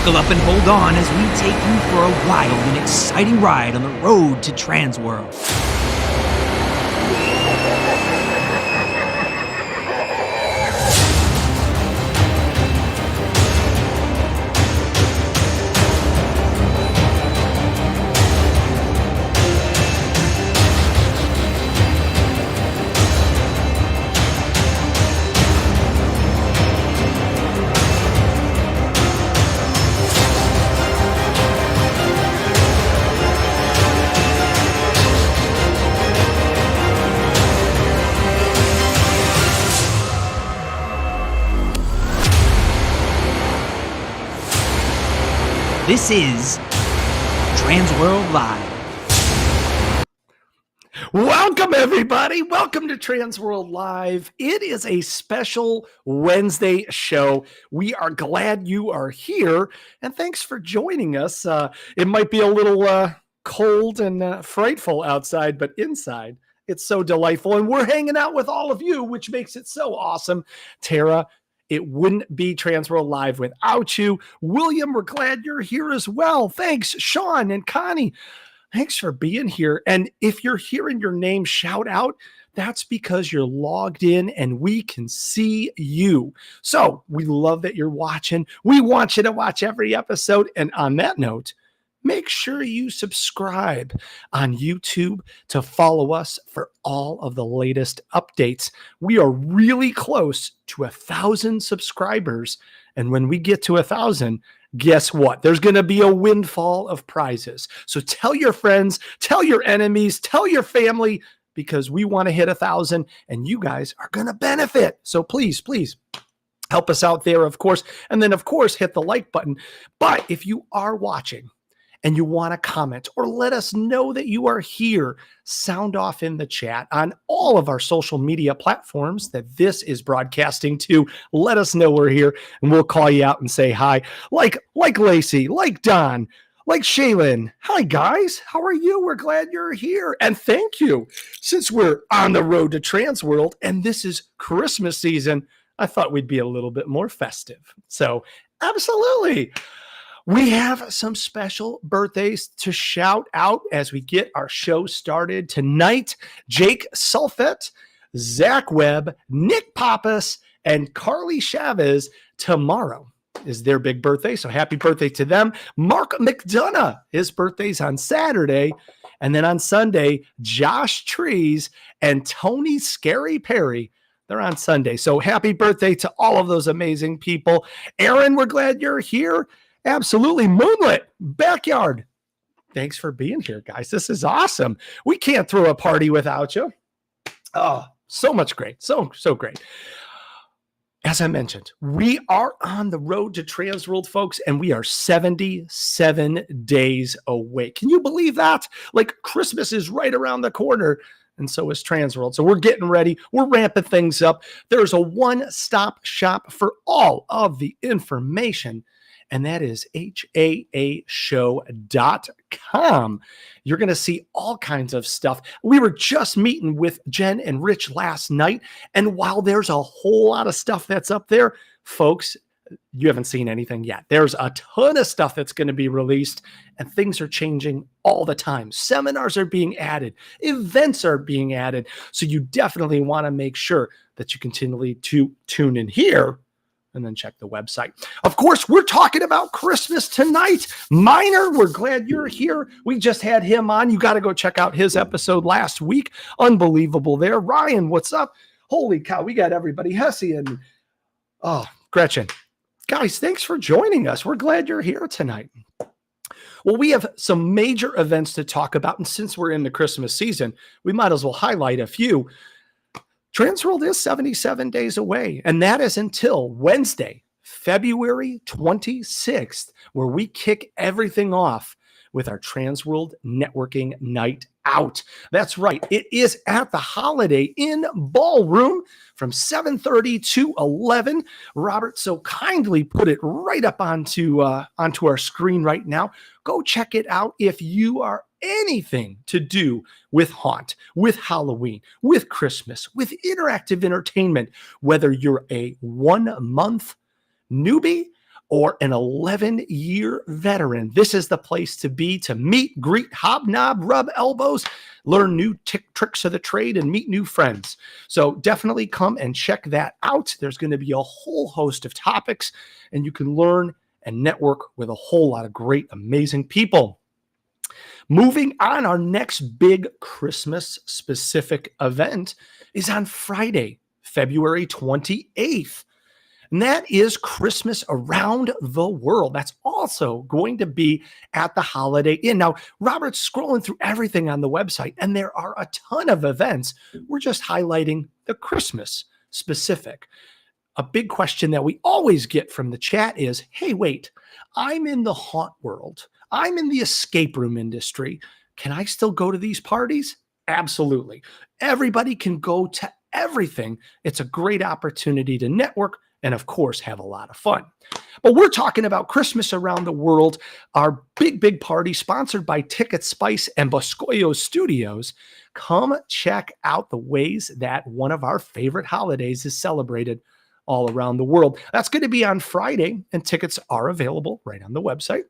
Buckle up and hold on as we take you for a wild and exciting ride on the road to TransWorld. This is TransWorld Live. Welcome, everybody. Welcome to TransWorld Live. It is a special Wednesday show. We are glad you are here, and thanks for joining us. It might be a little cold and frightful outside, but inside, it's so delightful, and we're hanging out with all of you, which makes it so awesome. Tara, it wouldn't be TransWorld Live without you. William, we're glad you're here as well. Thanks, Sean and Connie. Thanks for being here. And if you're hearing your name shout out, that's because you're logged in and we can see you. So we love that you're watching. We want you to watch every episode. And on that note, make sure you subscribe on YouTube to follow us for all of the latest updates. We are really close to 1,000 subscribers. And when we get to 1,000, guess what? There's going to be a windfall of prizes. So tell your friends, tell your enemies, tell your family, because we want to hit 1,000 and you guys are going to benefit. So please help us out there, of course. And then, of course, hit the like button. But if you are watching and you want to comment or let us know that you are here, sound off in the chat on all of our social media platforms that this is broadcasting to. Let us know we're here, and we'll call you out and say hi. Like Lacey, like Don, like Shaylin. Hi, guys. How are you? We're glad you're here. And thank you. Since we're on the road to TransWorld and this is Christmas season, I thought we'd be a little bit more festive. So absolutely. We have some special birthdays to shout out as we get our show started tonight. Jake Sulfett, Zach Webb, Nick Pappas, and Carly Chavez tomorrow is their big birthday. So happy birthday to them. Mark McDonough, his birthday's on Saturday. And then on Sunday, Josh Trees and Tony Scary Perry. They're on Sunday. So happy birthday to all of those amazing people. Aaron, we're glad you're here. Absolutely. Moonlit Backyard. Thanks for being here, guys. This is awesome. We can't throw a party without you. Oh, so much great. So great. As I mentioned, we are on the road to TransWorld, folks, and we are 77 days away. Can you believe that? Like, Christmas is right around the corner, and so is TransWorld. So we're getting ready. We're ramping things up. There's a one-stop shop for all of the information, and that is haashow.com. You're going to see all kinds of stuff. We were just meeting with Jen and Rich last night, and while there's a whole lot of stuff that's up there, folks, you haven't seen anything yet. There's a ton of stuff that's going to be released, and things are changing all the time. Seminars are being added. Events are being added. So you definitely want to make sure that you continually tune in here and then check the website. Of course, we're talking about Christmas tonight. Miner, we're glad you're here. We just had him on. You got to go check out his episode last week. Unbelievable there. Ryan, what's up? Holy cow, we got everybody. Hesse and Gretchen. Guys, thanks for joining us. We're glad you're here tonight. Well, we have some major events to talk about, and since we're in the Christmas season, we might as well highlight a few. TransWorld is 77 days away, and that is until Wednesday, February 26th, where we kick everything off with our TransWorld Networking Night Out. That's right. It is at the Holiday Inn Ballroom from 7:30 to 11. Robert so kindly put it right up onto our screen right now. Go check it out if you are anything to do with Haunt, with Halloween, with Christmas, with interactive entertainment, whether you're a 1 month newbie or an 11-year veteran, this is the place to be to meet, greet, hobnob, rub elbows, learn new tricks of the trade, and meet new friends. So definitely come and check that out. There's going to be a whole host of topics, and you can learn and network with a whole lot of great, amazing people. Moving on, our next big Christmas-specific event is on Friday, February 28th. And that is Christmas Around the World. That's also going to be at the Holiday Inn. Now, Robert's scrolling through everything on the website, and there are a ton of events. We're just highlighting the Christmas specific. A big question that we always get from the chat is, hey, wait, I'm in the haunt world. I'm in the escape room industry. Can I still go to these parties? Absolutely. Everybody can go to everything. It's a great opportunity to network and, of course, have a lot of fun. But we're talking about Christmas Around the World, our big party sponsored by Ticket Spice and Boscoyo Studios. Come check out the ways that one of our favorite holidays is celebrated all around the world. That's going to be on Friday, and tickets are available right on the website.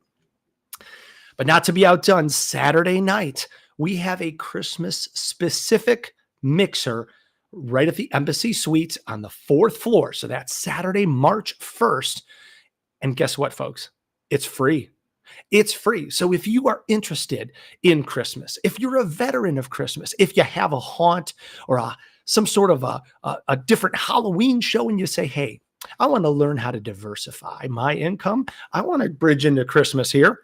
But not to be outdone, Saturday night, we have a Christmas-specific mixer right at the Embassy Suites on the 4th floor. So that's Saturday, March 1st. And guess what, folks? It's free. It's free. So if you are interested in Christmas, if you're a veteran of Christmas, if you have a haunt or some sort of a different Halloween show and you say, hey, I want to learn how to diversify my income, I want to bridge into Christmas here,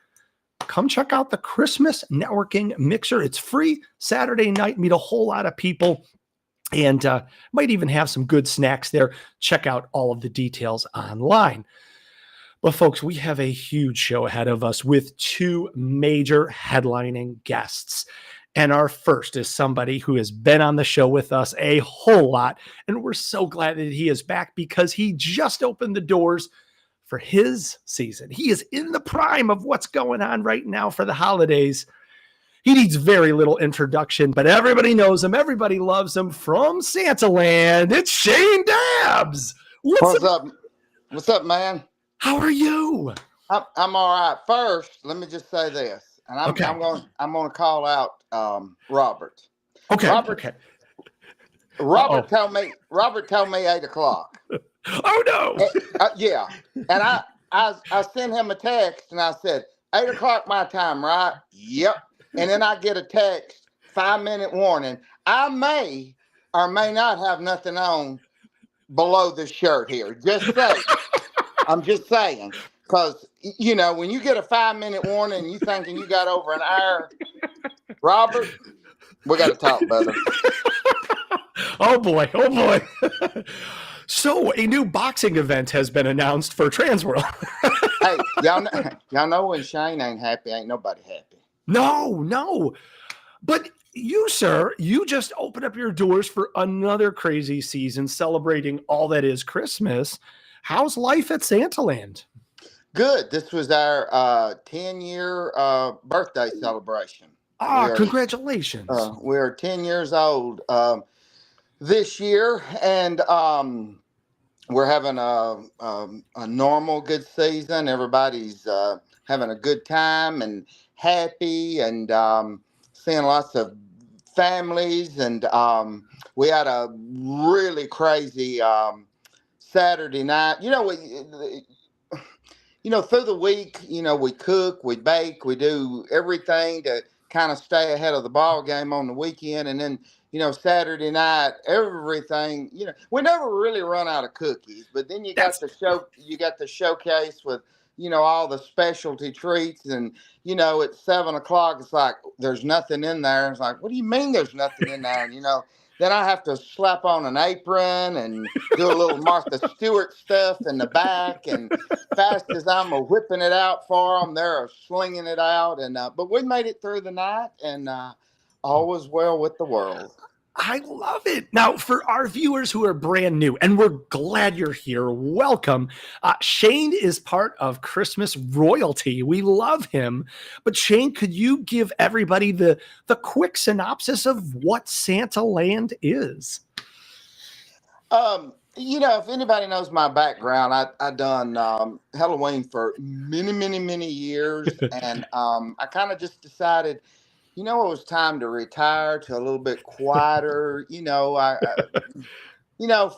come check out the Christmas Networking Mixer. It's free Saturday night. Meet a whole lot of people and might even have some good snacks there. Check out all of the details online. But folks, we have a huge show ahead of us with 2 major headlining guests. And our first is somebody who has been on the show with us a whole lot. And we're so glad that he is back because he just opened the doors for his season. He is in the prime of what's going on right now for the holidays. He needs very little introduction, but everybody knows him. Everybody loves him from Santaland. It's Shane Dabbs. What's up? What's up, man? How are you? I'm all right. First, let me just say this, and I'm going to call out Robert. Okay. Robert told me 8:00. Oh no! Yeah, and I sent him a text and I said 8:00 my time, right? Yep. And then I get a text, 5-minute warning. I may or may not have nothing on below the shirt here. Just say. I'm just saying, because, you know, when you get a 5-minute warning and you thinking you got over an hour, Robert, we got to talk, brother. Oh, boy. So a new boxing event has been announced for TransWorld. Hey, y'all know when Shane ain't happy, ain't nobody happy. No. But you, sir, you just opened up your doors for another crazy season celebrating all that is Christmas. How's life at Santaland? Good. This was our 10-year birthday celebration. Congratulations. We're 10 years old this year, and we're having a normal good season. Everybody's having a good time and happy, and seeing lots of families, and we had a really crazy Saturday night. Through the week, we cook, we bake, we do everything to kind of stay ahead of the ball game on the weekend. And then, Saturday night, everything, we never really run out of cookies, but then you got the showcase with, all the specialty treats. And, at 7:00, it's like, there's nothing in there. It's like, what do you mean there's nothing in there? And, then I have to slap on an apron and do a little Martha Stewart stuff in the back. And fast as I'm whipping it out for them, they're slinging it out. And but we made it through the night, and all was well with the world. I love it. Now, for our viewers who are brand new, and we're glad you're here, welcome. Shane is part of Christmas royalty. We love him. But Shane, could you give everybody the quick synopsis of what Santaland is? If anybody knows my background, I done Halloween for many, many, many years, and I kind of just decided, it was time to retire to a little bit quieter.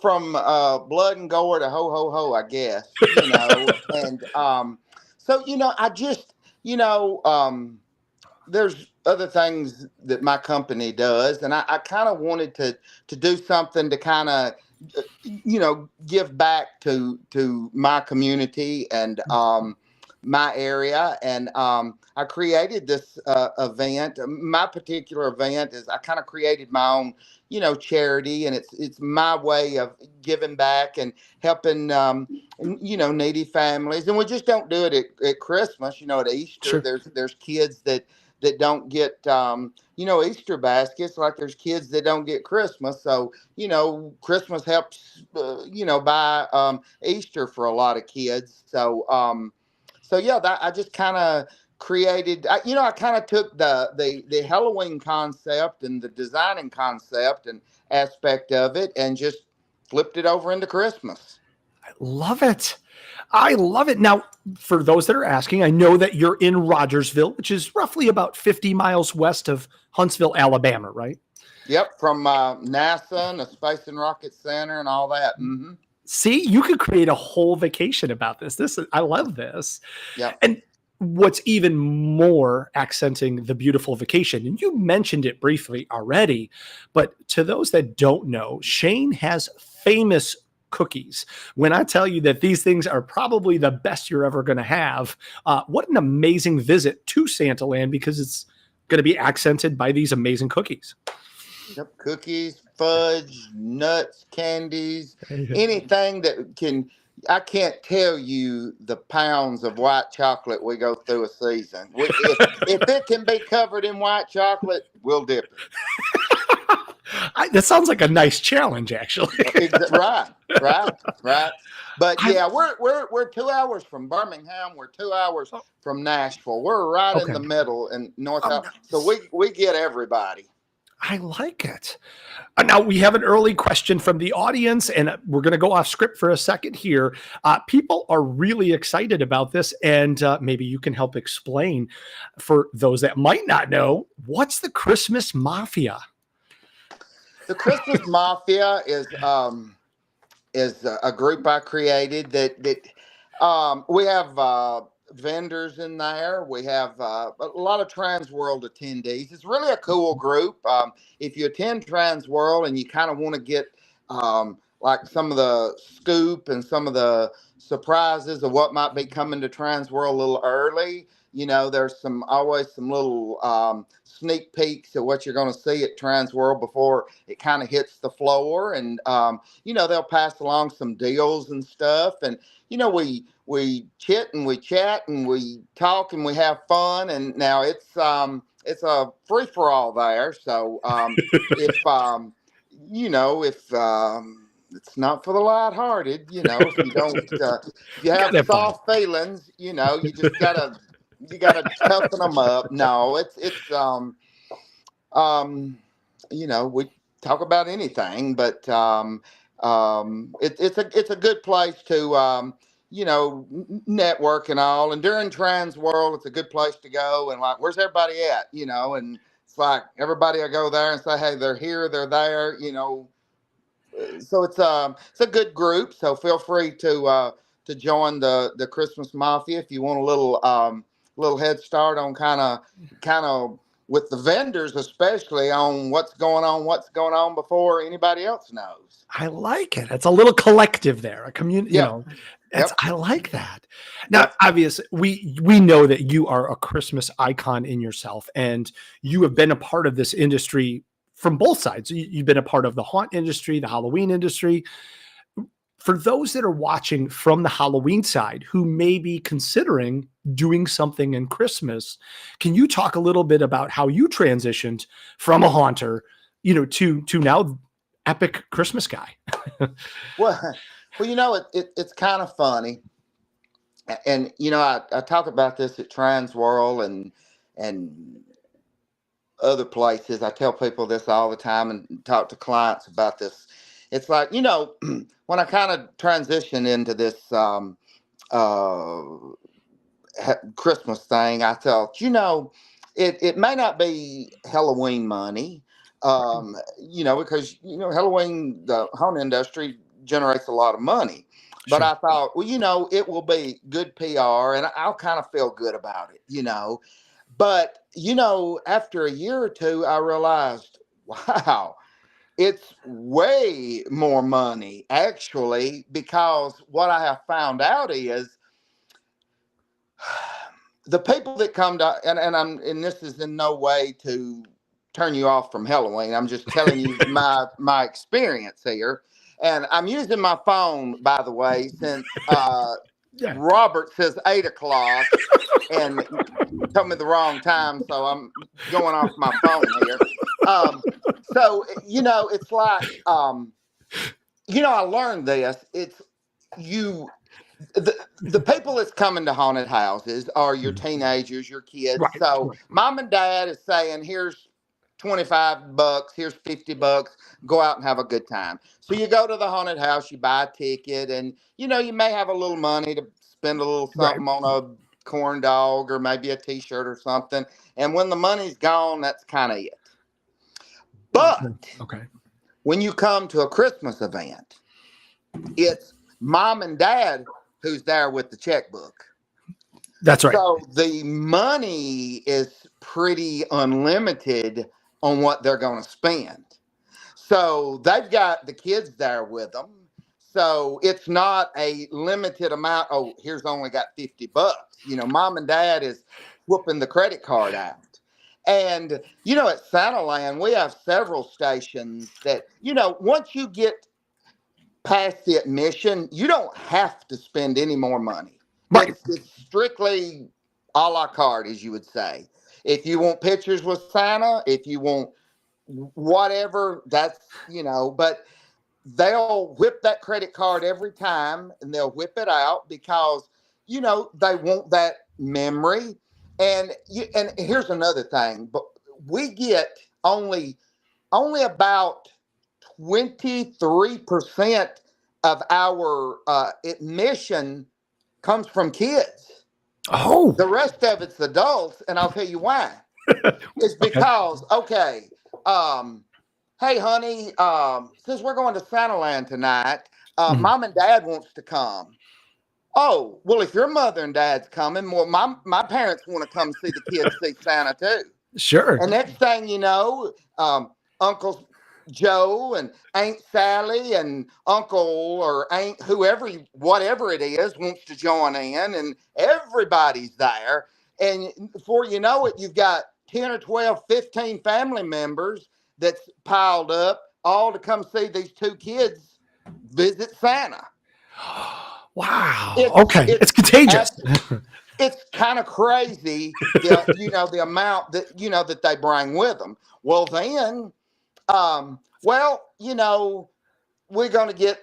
From blood and gore to ho ho ho, I guess. And so I just there's other things that my company does, and I kind of wanted to do something to kind of give back to my community and my area, and I created this event. My particular event is I kind of created my own charity, and it's my way of giving back and helping needy families. And we just don't do it at Christmas. At Easter, Sure. there's kids that don't get Easter baskets, like there's kids that don't get Christmas. So Christmas helps buy Easter for a lot of kids. So yeah, that I just kind of created. I kind of took the Halloween concept and the designing concept and aspect of it, and just flipped it over into Christmas. Love it. I love it. Now, for those that are asking, I know that you're in Rogersville, which is roughly about 50 miles west of Huntsville, Alabama, right? Yep, from NASA and the Space and Rocket Center and all that. Mm-hmm. See, you could create a whole vacation about this. I love this. Yeah. And what's even more accenting the beautiful vacation, and you mentioned it briefly already, but to those that don't know, Shane has famous cookies. When I tell you that these things are probably the best you're ever going to have, what an amazing visit to Santaland, because it's going to be accented by these amazing cookies. Yep. Cookies, fudge, nuts, candies, anything that can. I can't tell you the pounds of white chocolate we go through a season. If it can be covered in white chocolate, we'll dip it. That sounds like a nice challenge, actually. Right. But yeah, we're 2 hours from Birmingham. We're 2 hours from Nashville. We're right in the middle in North. So we get everybody. I like it. Now, we have an early question from the audience, and we're going to go off script for a second here. People are really excited about this, and maybe you can help explain for those that might not know, what's the Christmas Mafia? The Christmas Mafia is a group I created that we have vendors in there. We have a lot of TransWorld attendees. It's really a cool group. If you attend TransWorld and you kind of want to get like some of the scoop and some of the surprises of what might be coming to TransWorld a little early, there's always some little sneak peeks of what you're going to see at TransWorld before it kind of hits the floor. And they'll pass along some deals and stuff. And we chit and we chat and we talk and we have fun. And now it's a free for all there. So if it's not for the lighthearted, if you don't, if you have soft feelings, you just gotta toughen them up. No, we talk about anything, but it's a good place to network and all. And during TransWorld, it's a good place to go. And like, where's everybody at? And it's like everybody will go there and say, hey, they're here, they're there. So it's a good group. So feel free to join the Christmas Mafia if you want a little head start on kind of with the vendors, especially on what's going on before anybody else knows. I like it. It's a little collective there, a community, I like that. Now, obviously, we know that you are a Christmas icon in yourself, and you have been a part of this industry from both sides. You've been a part of the haunt industry, the Halloween industry. For those that are watching from the Halloween side who may be considering doing something in Christmas, can you talk a little bit about how you transitioned from a haunter, to now epic Christmas guy? Well, it's kind of funny. And, I talk about this at TransWorld and other places. I tell people this all the time and talk to clients about this. it's like, when I kind of transition into this uh, Christmas thing, I thought, it may not be Halloween money, because, Halloween, the home industry generates a lot of money. But Sure. I thought, well, it will be good PR and I'll kind of feel good about it. But, after a year or two, I realized, wow, it's way more money actually, because what I have found out is the people that come to, and this is in no way to turn you off from Halloween. I'm just telling you my experience here. And I'm using my phone, by the way, since Yeah. Robert says 8 o'clock and told me the wrong time, so I'm going off my phone here. So it's like I learned this. It's you the people that's coming to haunted houses are your teenagers, your kids. Right. So Right. mom and dad is saying, here's $25, here's $50, go out and have a good time. So you go to the haunted house, you buy a ticket, and you may have a little money to spend a little Right. something on a corn dog or maybe a t-shirt or something. And when the money's gone, that's kind of it. But Okay. when you come to a Christmas event, it's mom and dad who's there with the checkbook. That's right. So the money is pretty unlimited on what they're going to spend. So they've got the kids there with them. So it's not a limited amount. Oh, here's only got $50. Mom and dad is whooping the credit card out. And, at Santaland, we have several stations that, once you get past the admission, you don't have to spend any more money. Right. It's strictly a la carte, as you would say. If you want pictures with Santa, if you want whatever, that's, but they'll whip that credit card every time and they'll whip it out because, they want that memory. And here's another thing, but we get only about 23% of our admission comes from kids. Oh. The rest of it's adults, and I'll tell you why. It's because, hey, honey, since we're going to Santaland tonight, mom and dad wants to come. Oh, well, if your mother and dad's coming, well, my parents want to come see the kids see Santa too. Sure. And next thing you know, Uncle Joe and Aunt Sally and Uncle or Aunt whatever it is, wants to join in, and everybody's there. And before you know it, you've got 10 or 12, 15 family members that's piled up, all to come see these two kids visit Santa. Wow. It's contagious. It's kind of crazy, the amount that, that they bring with them. Well, then, we're going to get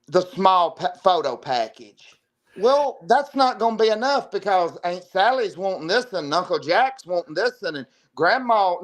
the small photo package. Well, that's not going to be enough because Aunt Sally's wanting this and Uncle Jack's wanting this and grandmother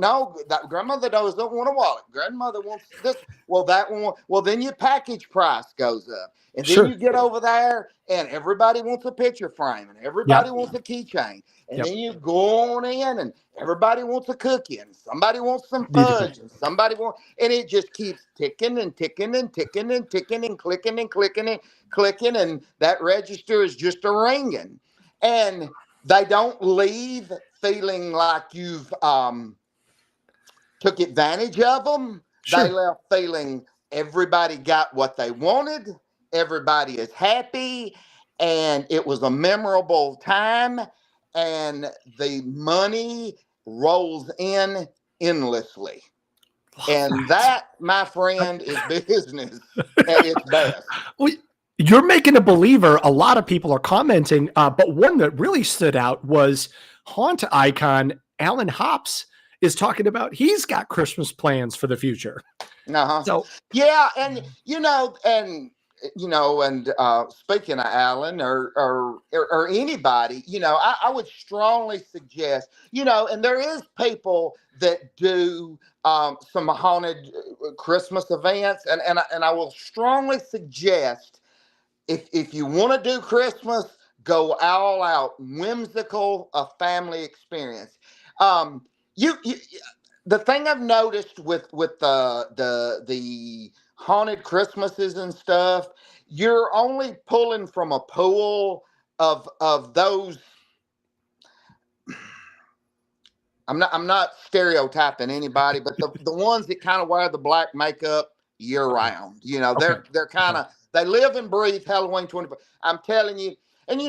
doesn't want a wallet. Grandmother wants this. Well, that one. Well, then your package price goes up. And then you get over there and everybody wants a picture frame and everybody wants a keychain. And then you go on in and everybody wants a cookie and somebody wants some fudge and and it just keeps ticking and ticking and ticking and ticking and clicking and clicking and clicking. And that register is just a ringing. And they don't leave feeling like you've took advantage of them. Sure. They left feeling everybody got what they wanted. Everybody is happy, and it was a memorable time, and the money rolls in endlessly. And that, my friend, is business at its best. Well, you're making a believer. A lot of people are commenting, but one that really stood out was haunt icon Alan Hops is talking about he's got Christmas plans for the future. Uh-huh. So yeah, and and and speaking of Alan or anybody, I would strongly suggest, and there is people that do some haunted Christmas events, and I will strongly suggest if you want to do Christmas, go all out, whimsical, a family experience. Um, you the thing I've noticed with the haunted Christmases and stuff, you're only pulling from a pool of those. I'm not stereotyping anybody, but the ones that kind of wear the black makeup year round, Okay. they're kind of they live and breathe Halloween 24. I'm telling you, and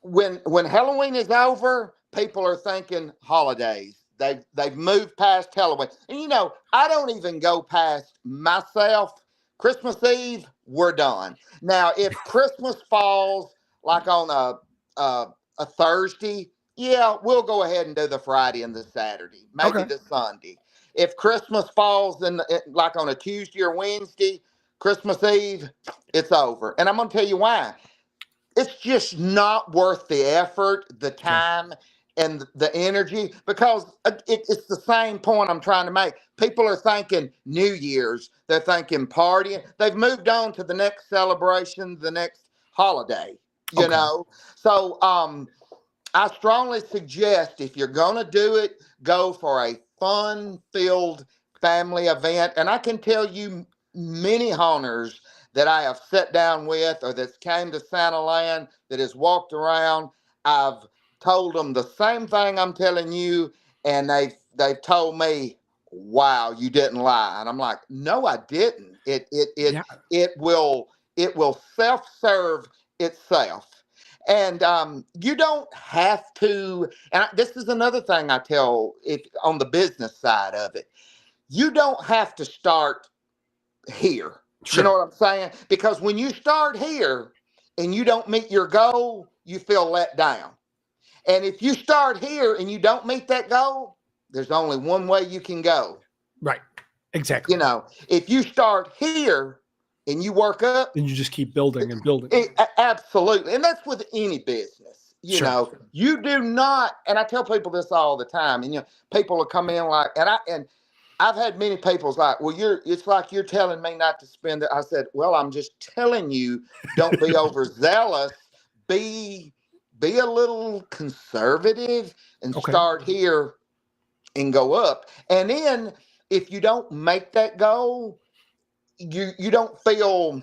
when Halloween is over, people are thinking holidays. They've moved past Halloween, and I don't even go past myself. Christmas Eve, we're done. Now, if Christmas falls like on a Thursday, yeah, we'll go ahead and do the Friday and the Saturday, maybe Okay. the Sunday. If Christmas falls like on a Tuesday or Wednesday, Christmas Eve, it's over. And I'm going to tell you why. It's just not worth the effort, the time, and the energy, because it's the same point I'm trying to make. People are thinking New Year's, they're thinking partying. They've moved on to the next celebration, the next holiday, So I strongly suggest if you're going to do it, go for a fun-filled family event. And I can tell you many hunters that I have sat down with or that came to Santaland that has walked around. I've told them the same thing I'm telling you, and they've told me, "Wow, you didn't lie." And I'm like, "No, I didn't. Yeah. It will self-serve itself." And you don't have to. And this is another thing I tell if on the business side of it, you don't have to start here. Sure. You know what I'm saying? Because when you start here and you don't meet your goal, you feel let down. And if you start here and you don't meet that goal, there's only one way you can go. Right. Exactly. If you start here and you work up, And you just keep building and building. Absolutely. And that's with any business. Sure. You do not, and I tell people this all the time, and people will come in like, and I've had many people's like, well, it's like you're telling me not to spend it. I said, well, I'm just telling you, don't be overzealous. Be a little conservative and start here and go up. And then if you don't make that goal, you don't feel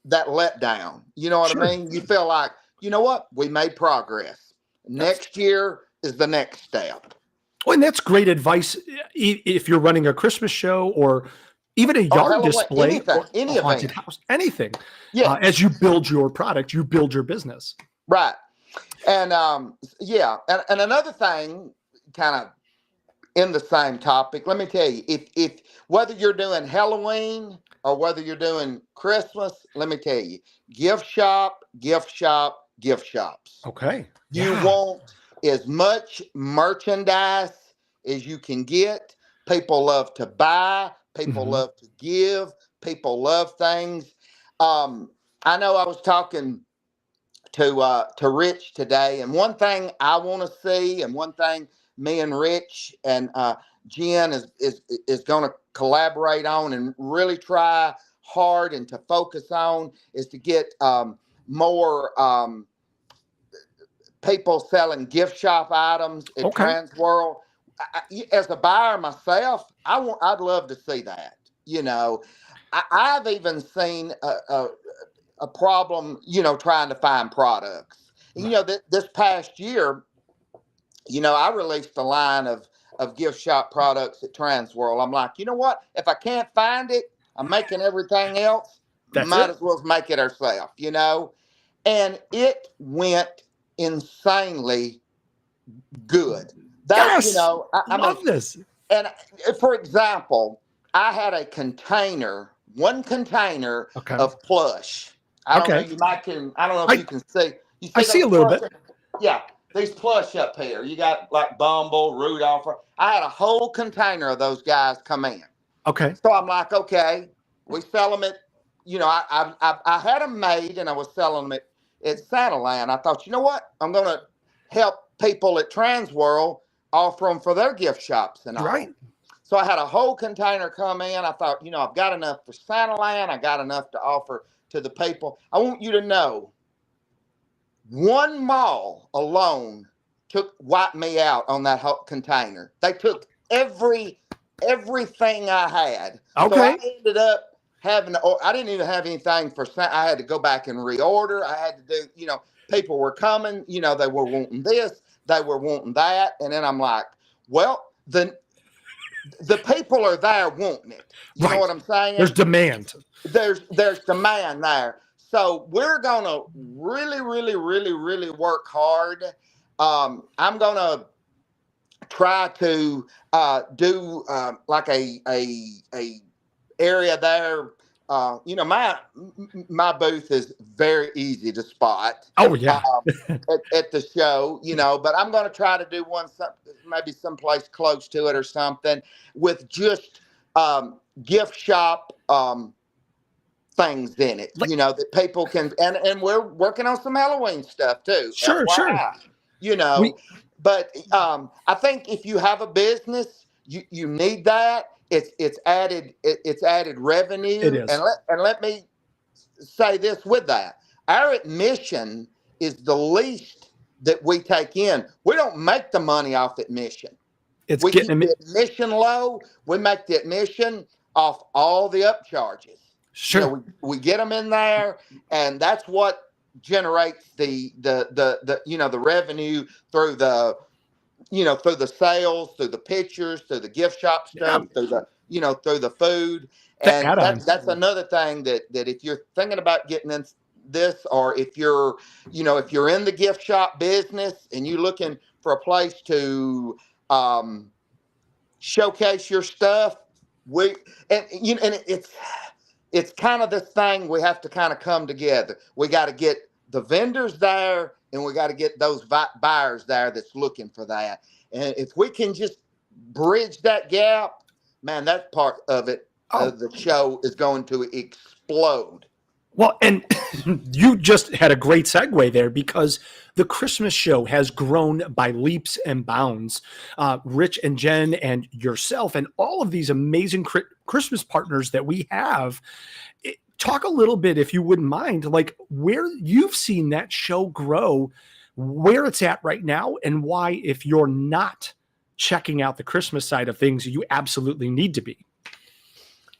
that letdown. You know what I mean? You feel like, you know what? We made progress. Next year is the next step. Well, and that's great advice if you're running a Christmas show or even a yard display, anything, or any a haunted event. house, anything. Yeah. As you build your product, you build your business. Right. And and another thing, kind of in the same topic, let me tell you, if whether you're doing Halloween or whether you're doing Christmas, let me tell you, gift shop, gift shops. Okay. You want as much merchandise as you can get. People love to buy. People love to give. People love things. I know I was talking to Rich today, and one thing I want to see, and one thing me and Rich and Jen is going to collaborate on and really try hard and to focus on is to get more people selling gift shop items at TransWorld. As a buyer myself, I'd love to see that. I've even seen a problem, trying to find products. This past year, I released a line of gift shop products at TransWorld. I'm like, you know what? If I can't find it, I'm making everything else. Might as well make it ourselves, And it went insanely good. I love this. And for example, I had one container of plush. I don't know. I don't know if you can see. I see a little bit. Yeah, these plush up here. You got like Bumble, Rudolph. I had a whole container of those guys come in. Okay. So I'm like, okay, we sell them at I had them made and I was selling them at Santaland. I thought, you know what? I'm going to help people at TransWorld offer them for their gift shops and all. Right. So I had a whole container come in. I thought, I've got enough for Santaland. I got enough to offer to the people. I want you to know, one mall alone wiped me out on that whole container. They took everything I had. Okay. So I ended up I didn't even have anything I had to go back and reorder. I had to do, people were coming, they were wanting this, they were wanting that. And then I'm like, well, the people are there wanting it. You know what I'm saying? There's demand. There's demand there. So we're going to really, really, really, really work hard. I'm going to try to do like a area there. My booth is very easy to spot. Oh yeah. At the show, but I'm going to try to do one maybe someplace close to it or something with just gift shop things in it, that people can, and we're working on some Halloween stuff too. Sure. But I think if you have a business, you need that. It's added revenue. It is. And let me say this with that. Our admission is the least that we take in. We don't make the money off admission. We keep the admission low. We make the admission off all the upcharges. Sure. We get them in there, and that's what generates the revenue through the through the sales, through the pictures, through the gift shop stuff, through the food. And that's another thing that if you're thinking about getting in this, or if you're in the gift shop business and you're looking for a place to showcase your stuff, it's kind of this thing we have to kind of come together. We got to get the vendors there, and we got to get those buyers there that's looking for that. And if we can just bridge that gap, man, that part of it, the show is going to explode. Well, and you just had a great segue there, because the Christmas show has grown by leaps and bounds. Rich and Jen and yourself and all of these amazing Christmas partners that we have. Talk a little bit, if you wouldn't mind, like where you've seen that show grow, where it's at right now, and why, if you're not checking out the Christmas side of things, you absolutely need to be.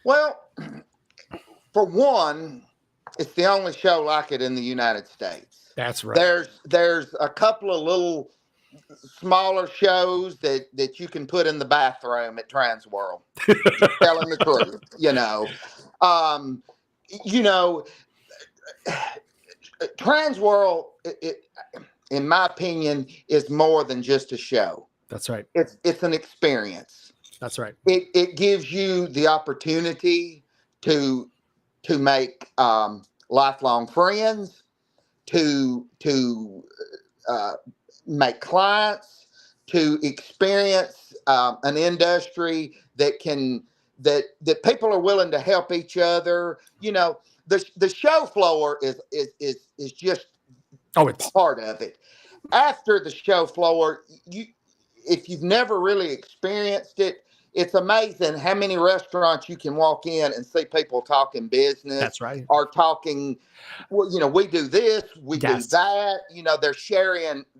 Well, for one, it's the only show like it in the United States. That's right. There's a couple of little smaller shows that you can put in the bathroom at TransWorld. Telling the truth, TransWorld, in my opinion, is more than just a show. That's right. It's an experience. That's right. It gives you the opportunity to make lifelong friends, to make clients, to experience an industry that people are willing to help each other. The show floor is just part of it. After the show floor, if you've never really experienced it, it's amazing how many restaurants you can walk in and see people talking business. That's right. Or talking, we do this, we do that.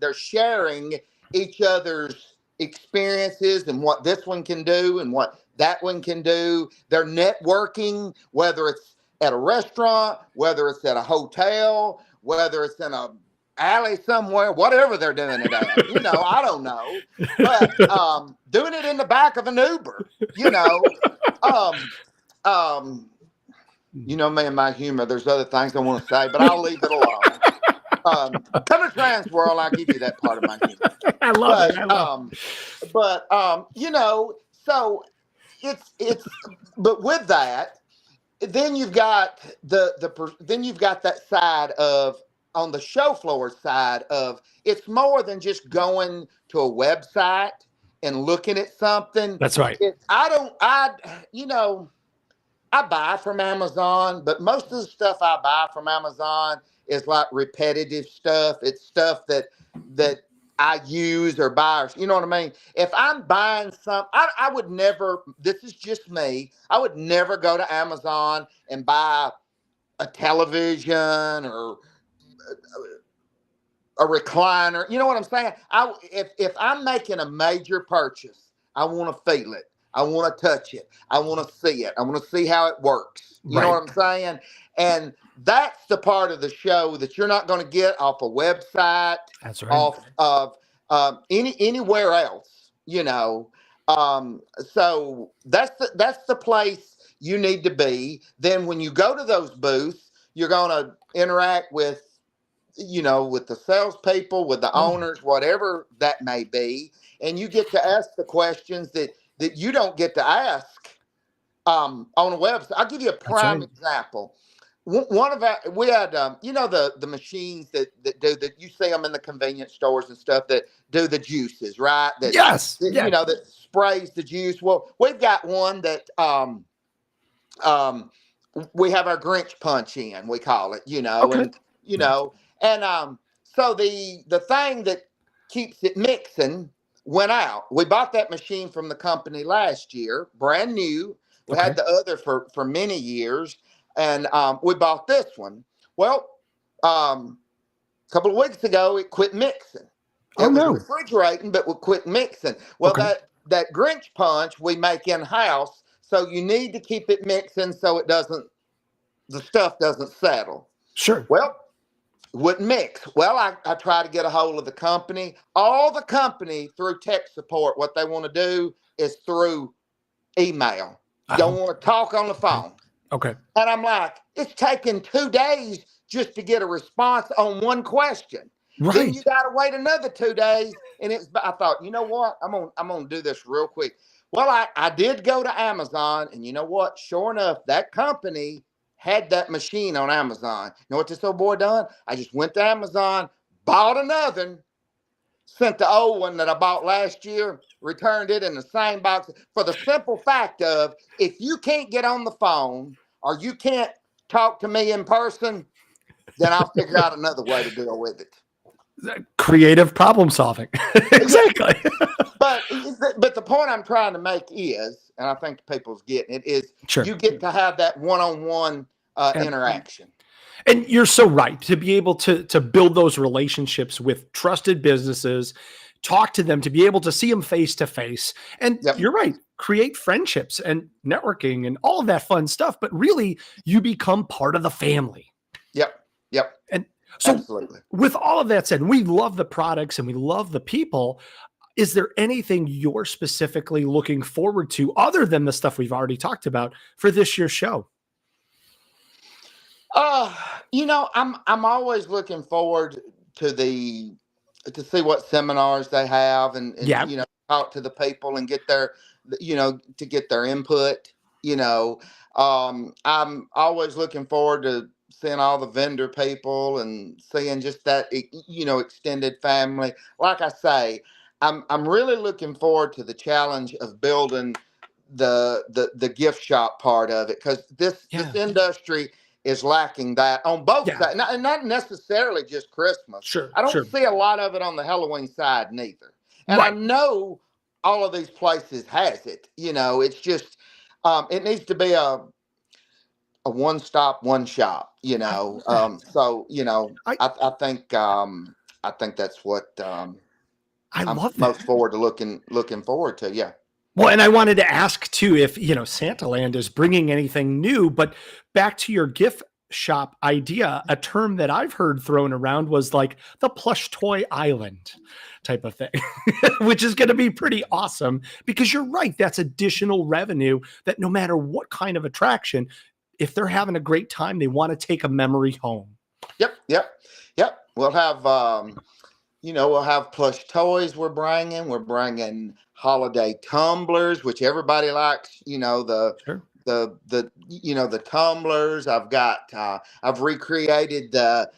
They're sharing each other's experiences and what this one can do and what that one can do. They're networking, whether it's at a restaurant, whether it's at a hotel, whether it's in a alley somewhere, whatever they're doing it at. I don't know. But doing it in the back of an Uber, me and my humor, there's other things I want to say, but I'll leave it alone. Come to TransWorld, I'll give you that part of my humor. I love it. So it's but with that, then you've got that side of, on the show floor side of, it's more than just going to a website and looking at something. That's right. I buy from Amazon, but most of the stuff I buy from Amazon is like repetitive stuff. It's stuff that I use or buy. You know what I mean? If I'm buying I would never. This is just me. I would never go to Amazon and buy a television or a recliner. You know what I'm saying? If I'm making a major purchase, I want to feel it. I want to touch it. I want to see it. I want to see how it works. You know Right. what I'm saying? And that's the part of the show that you're not going to get off a website, That's right. off of anywhere else. You know, so that's the place you need to be. Then when you go to those booths, you're going to interact with with the salespeople, with the Oh, owners, whatever that may be, and you get to ask the questions that you don't get to ask on a website. I'll give you a that's prime right. example. One of our we had the machines that do that. You see them in the convenience stores and stuff that do the juices, right? Yes. Yeah. That sprays the juice. Well, we've got one that um we have our Grinch punch in, we call it, Okay. and and so the thing that keeps it mixing went out. We bought that machine from the company last year, brand new. We Okay. had the other for many years, and we bought this one. Well, a couple of weeks ago, it quit mixing. Oh It was no. refrigerating, but would quit mixing. Well, Okay. that Grinch punch we make in house, so you need to keep it mixing so the stuff doesn't settle. Sure. Well, wouldn't mix. Well, I try to get a hold of the company. All the company through tech support, what they want to do is through email. Don't Oh, want to talk on the phone. okay. And I'm like, it's taking 2 days just to get a response on one question. Then you Right. got to wait another 2 days. And I thought, you know what? I'm gonna do this real quick. Well, I did go to Amazon, and you know what? Sure enough, that company had that machine on Amazon. You know what this old boy done? I just went to Amazon, bought another one, sent the old one that I bought last year, returned it in the same box for the simple fact of if you can't get on the phone or you can't talk to me in person, then I'll figure out another way to deal with it. Creative problem solving. Yeah, Exactly. but the point I'm trying to make is, and I think people's getting it, is Sure. you get to have that one-on-one Absolutely. interaction. And you're so right to be able to build those relationships with trusted businesses, talk to them, to be able to see them face to face. And Yep, you're right, create friendships and networking and all of that fun stuff. But really, you become part of the family. yep, yep, And so, absolutely. with all of that said, we love the products and we love the people. Is there anything you're specifically looking forward to other than the stuff we've already talked about for this year's show? Uh, I'm always looking forward to to see what seminars they have and Yeah. talk to the people and get to get their input. I'm always looking forward to seeing all the vendor people and seeing just that extended family. Like I say, I'm really looking forward to the challenge of building the gift shop part of it, because this Yeah. industry is lacking that on both Yeah. sides, not necessarily just Christmas. Sure. I don't Sure. see a lot of it on the Halloween side neither, and I Right. know all of these places has it. It's just it needs to be a one stop, one shop. I love that. So I I think that's what I I'm love most that. forward to looking forward to. Yeah. Well, and I wanted to ask too if, Santaland is bringing anything new, but back to your gift shop idea, a term that I've heard thrown around was like the plush toy island type of thing, which is going to be pretty awesome because you're right. That's additional revenue that no matter what kind of attraction, if they're having a great time, they want to take a memory home. Yep, yep, yep. We'll have plush toys we're bringing holiday tumblers, which everybody likes, Sure. the tumblers. I've recreated the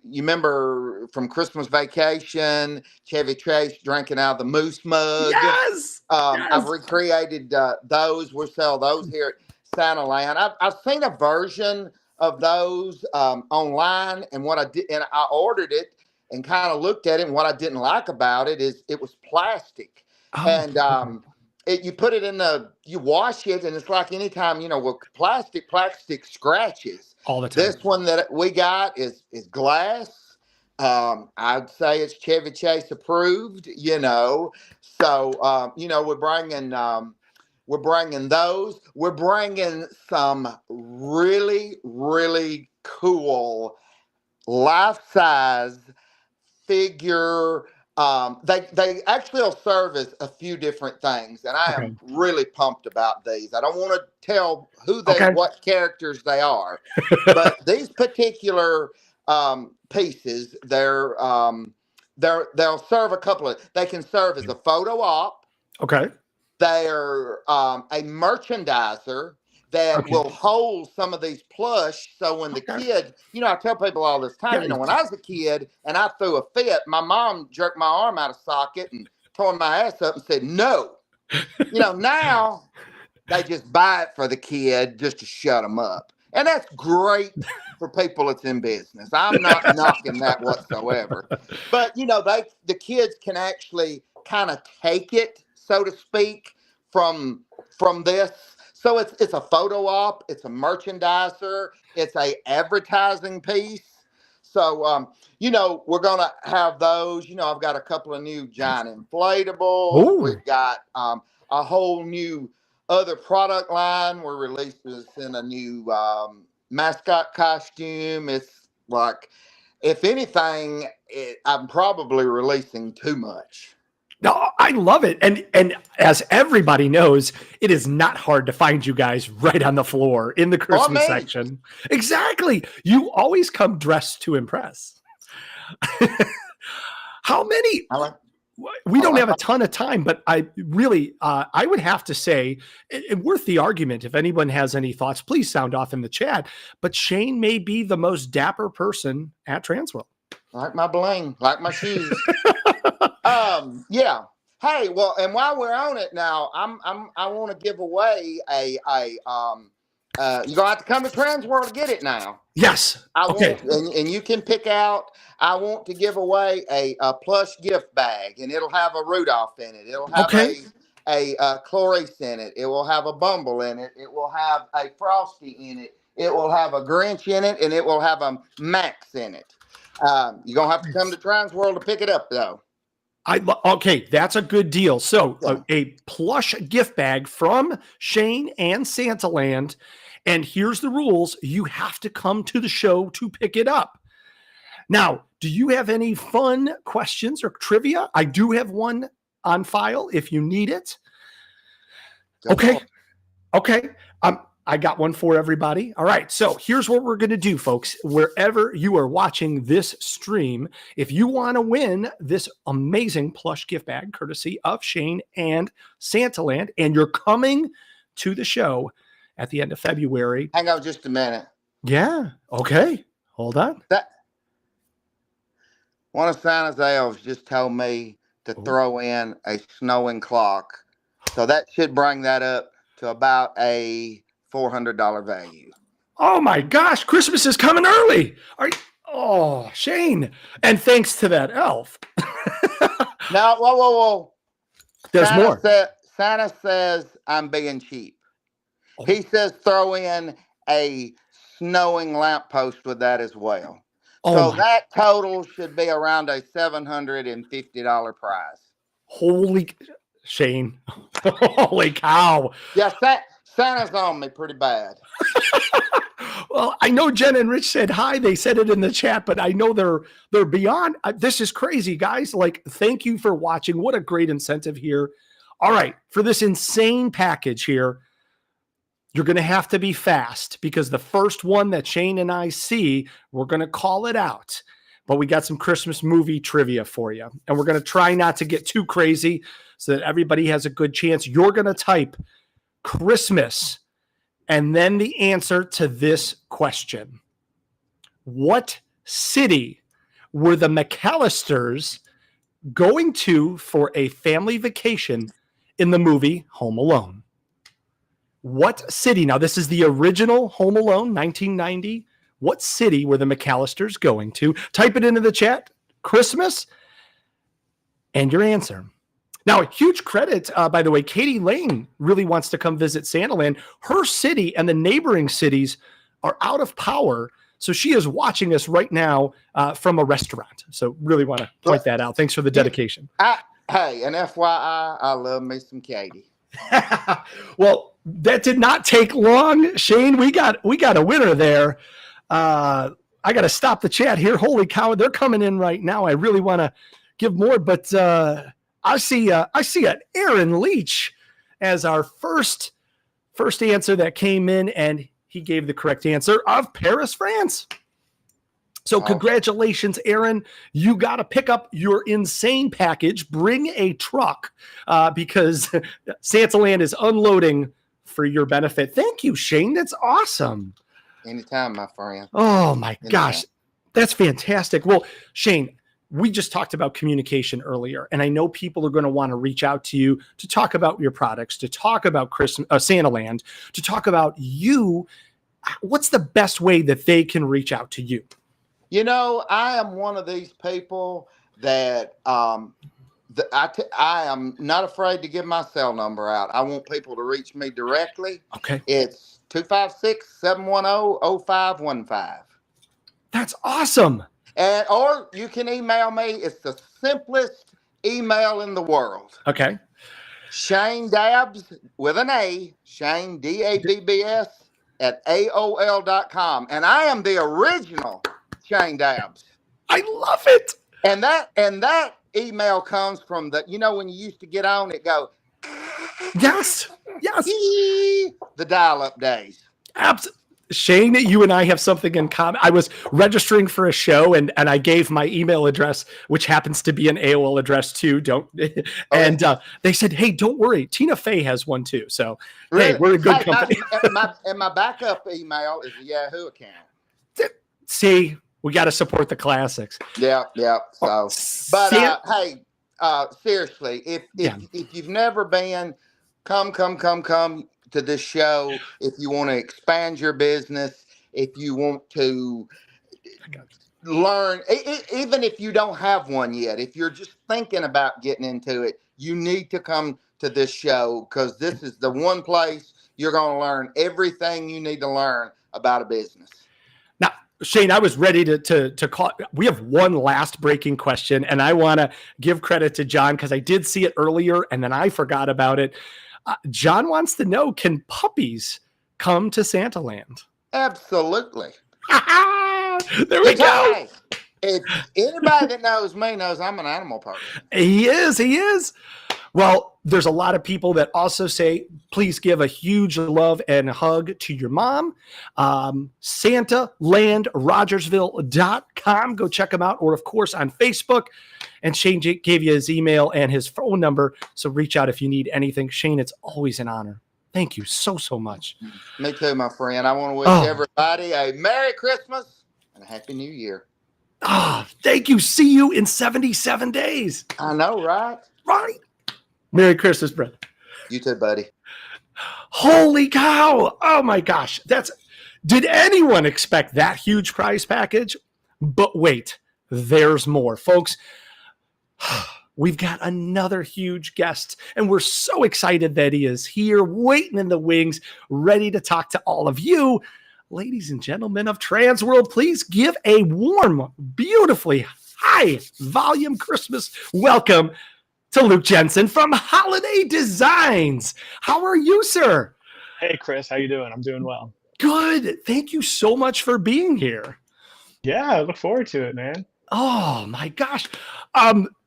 you remember from Christmas Vacation, Chevy Chase drinking out of the moose mug. Yes. I've Yes. recreated those. We sell those here at Santaland. I've seen a version of those online, and what I did, and I ordered it and kind of looked at it. And what I didn't like about it is it was plastic, Oh, and you put it in you wash it, and it's like anytime with plastic scratches. all the time. This one that we got is glass. I'd say it's Chevy Chase approved. So we're bringing those. We're bringing some really really cool life size figure. They actually will serve as a few different things, and I Okay. am really pumped about these. I don't want to tell Okay. what characters they are, but these particular pieces, they'll serve a couple of. They can serve as a photo op. Okay. They're a merchandiser that Okay. will hold some of these plush. So when the kid, I tell people all this time, Yeah. when I was a kid and I threw a fit, my mom jerked my arm out of socket and tore my ass up and said, no. Now they just buy it for the kid just to shut them up. And that's great for people that's in business. I'm not knocking that whatsoever. But, the kids can actually kind of take it, so to speak, from this. So it's a photo op, it's a merchandiser, it's a advertising piece. So we're gonna have those. I've got a couple of new giant inflatables. Ooh. We've got a whole new other product line. We're releasing in a new mascot costume. It's like, if anything, I'm probably releasing too much. No, I love it. And as everybody knows, it is not hard to find you guys right on the floor in the Christmas section. Exactly. You always come dressed to impress. How many? We don't have a ton of time, but I really, I would have to say, worth the argument. If anyone has any thoughts, please sound off in the chat. But Shane may be the most dapper person at TransWorld. Like my bling, like my shoes. Yeah. Hey, well, and while we're on it now, I want to give away you're gonna have to come to TransWorld to get it now. Yes. Okay. And you can pick out. I want to give away a plush gift bag, and it'll have a Rudolph in it. It'll have a Clarice in it. It will have a Bumble in it. It will have a Frosty in it. It will have a Grinch in it, and it will have a Max in it. You're gonna have to come to TransWorld to pick it up, though. Okay, that's a good deal. So a plush gift bag from Shane and Santaland. And here's the rules. You have to come to the show to pick it up. Now, do you have any fun questions or trivia? I do have one on file if you need it. Okay. I got one for everybody. All right. So here's what we're going to do, folks. Wherever you are watching this stream, if you want to win this amazing plush gift bag, courtesy of Shane and Santaland, and you're coming to the show at the end of February. Hang on just a minute. Yeah. Okay. Hold on. One of Santa's elves just told me to throw in a snowing clock. So that should bring that up to about a $400 value. Oh my gosh, Christmas is coming early. Shane. And thanks to that elf. Now, whoa. There's more. Santa says I'm being cheap. He says throw in a snowing lamppost with that as well. So that total should be around a $750 prize. Holy Shane. Holy cow. Yeah, Santa's on me pretty bad. Well, I know Jen and Rich said hi. They said it in the chat, but I know they're beyond. This is crazy, guys. Like, thank you for watching. What a great incentive here. All right, for this insane package here, you're going to have to be fast because the first one that Shane and I see, we're going to call it out. But we got some Christmas movie trivia for you. And we're going to try not to get too crazy so that everybody has a good chance. You're going to type Christmas and then the answer to this question. What city were the McAllisters going to for a family vacation in the movie Home Alone? What city? Now, this is the original Home Alone, 1990. What city were the McAllisters going to? Type it into the chat. Christmas and your answer. Now, huge credit, by the way, Katie Lane really wants to come visit Santaland. Her city and the neighboring cities are out of power. So she is watching us right now from a restaurant. So really want to point that out. Thanks for the dedication. Hey, and FYI, I love me some Katie. Well, that did not take long, Shane. We got a winner there. I got to stop the chat here. Holy cow, they're coming in right now. I really want to give more, but I see an Aaron Leach as our first answer that came in, and he gave the correct answer of Paris, France. So congratulations, Aaron. You got to pick up your insane package. Bring a truck because Santaland is unloading for your benefit. Thank you, Shane. That's awesome. Anytime, my friend. Oh, my gosh. That's fantastic. Well, Shane, we just talked about communication earlier, and I know people are going to want to reach out to you to talk about your products, to talk about Santaland, to talk about you. What's the best way that they can reach out to you? You know, I am one of these people that I am not afraid to give my cell number out. I want people to reach me directly. Okay. It's 256-710-0515. That's awesome. Or you can email me. It's the simplest email in the world. Okay. Shane Dabbs with an A, Shane Dabbs at AOL.com. And I am the original Shane Dabbs. I love it. And that email comes from when you used to get on it go. Yes. The dial-up days. Absolutely. Shane, you and I have something in common. I was registering for a show and I gave my email address, which happens to be an AOL address too. And they said, hey, don't worry. Tina Fey has one too. So, really? Hey, we're a good company. My backup email is a Yahoo account. See, we got to support the classics. Yeah. So, but hey, seriously, if you've never been, come to this show. If you want to expand your business, if you want to learn, even if you don't have one yet, if you're just thinking about getting into it, you need to come to this show because this is the one place you're going to learn everything you need to learn about a business. Now, Shane, I was ready to call. We have one last breaking question, and I want to give credit to John because I did see it earlier, and then I forgot about it. John wants to know, can puppies come to Santaland? Absolutely. There we go. If anybody that knows me knows I'm an animal person. He is. Well, there's a lot of people that also say, please give a huge love and hug to your mom. SantalandRogersville.com. Go check him out. Or, of course, on Facebook. And Shane gave you his email and his phone number. So reach out if you need anything. Shane, it's always an honor. Thank you so much. Me too, my friend. I want to wish everybody a Merry Christmas and a Happy New Year. Thank you. See you in 77 days. I know, right? Right. Merry Christmas, brother. You too, buddy. Holy cow. Oh, my gosh. Did anyone expect that huge prize package? But wait, there's more. Folks, we've got another huge guest, and we're so excited that he is here, waiting in the wings, ready to talk to all of you. Ladies and gentlemen of TransWorld, please give a warm, beautifully high volume Christmas welcome to Luke Jensen from Holiday Designs. How are you, sir? Hey, Chris. How you doing? I'm doing well. Good. Thank you so much for being here. Yeah, I look forward to it, man. Oh, my gosh.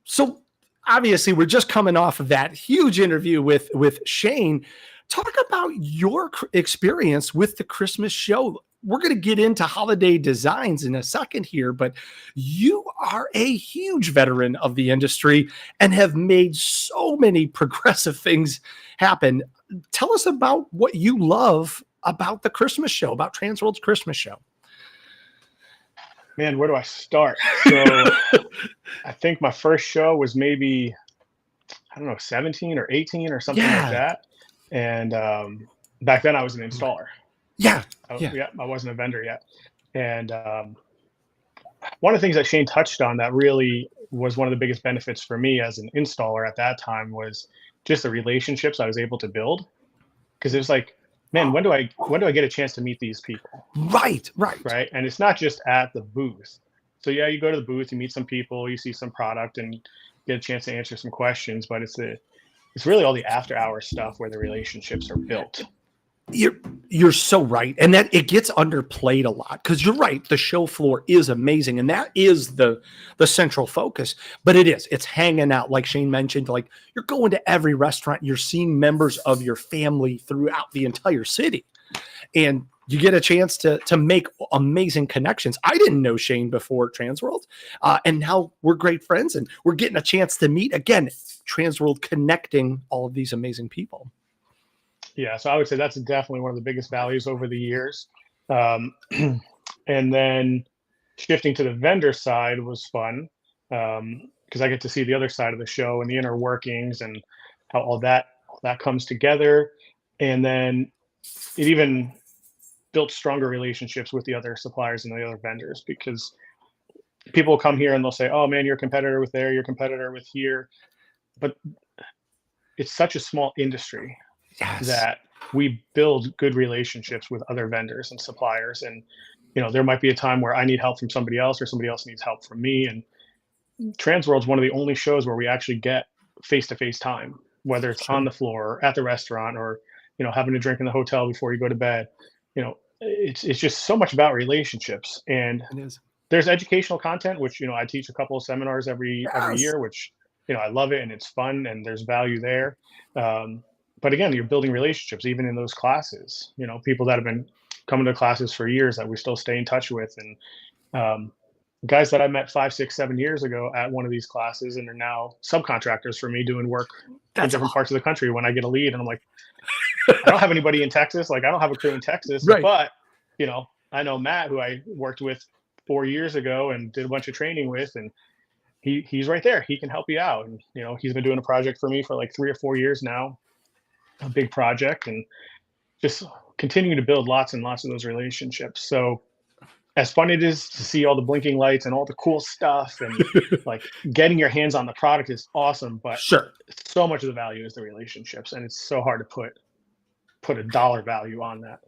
So obviously, we're just coming off of that huge interview with Shane. Talk about your experience with the Christmas show. We're going to get into Holiday Designs in a second here, but you are a huge veteran of the industry and have made so many progressive things happen. Tell us about what you love about the Christmas show, about TransWorld's Christmas show. Man, where do I start? So I think my first show was maybe I don't know, 17 or 18 or something like Yeah. that. And back then I was an installer. Yeah. Oh, Yeah. yeah, I wasn't a vendor yet. And one of the things that Shane touched on that really was one of the biggest benefits for me as an installer at that time was just the relationships I was able to build. Because it was like, man, when do I get a chance to meet these people? Right. Right. Right. And it's not just at the booth. So yeah, you go to the booth, you meet some people, you see some product and get a chance to answer some questions, but it's really all the after hours stuff where the relationships are built. You're so right, and that it gets underplayed a lot because you're right. The show floor is amazing, and that is the central focus. But it's hanging out, like Shane mentioned. Like you're going to every restaurant, you're seeing members of your family throughout the entire city, and you get a chance to make amazing connections. I didn't know Shane before TransWorld, and now we're great friends, and we're getting a chance to meet again. TransWorld connecting all of these amazing people. Yeah, so I would say that's definitely one of the biggest values over the years. Um, and then shifting to the vendor side was fun because I get to see the other side of the show and the inner workings and how all that comes together. And then it even built stronger relationships with the other suppliers and the other vendors because people come here and they'll say, "Oh man, you're a competitor with there, you're a competitor with here," but it's such a small industry Yes. that we build good relationships with other vendors and suppliers. And, there might be a time where I need help from somebody else or somebody else needs help from me. And TransWorld's one of the only shows where we actually get face-to-face time, whether it's on the floor or at the restaurant or, having a drink in the hotel before you go to bed. It's just so much about relationships. And It is. there's educational content, which, I teach a couple of seminars every Yes. year, which, I love it and it's fun and there's value there. But again, you're building relationships even in those classes. People that have been coming to classes for years that we still stay in touch with, and guys that I met 5, 6, 7 years ago at one of these classes, and are now subcontractors for me doing work in different parts of the country. When I get a lead, and I'm like, I don't have anybody in Texas. Like I don't have a crew in Texas, Right. but I know Matt, who I worked with 4 years ago and did a bunch of training with, and he's right there. He can help you out, and he's been doing a project for me for like 3 or 4 years now. A big project, and just continuing to build lots and lots of those relationships. So as fun it is to see all the blinking lights and all the cool stuff and like getting your hands on the product is awesome, but Sure. so much of the value is the relationships, and it's so hard to put a dollar value on that.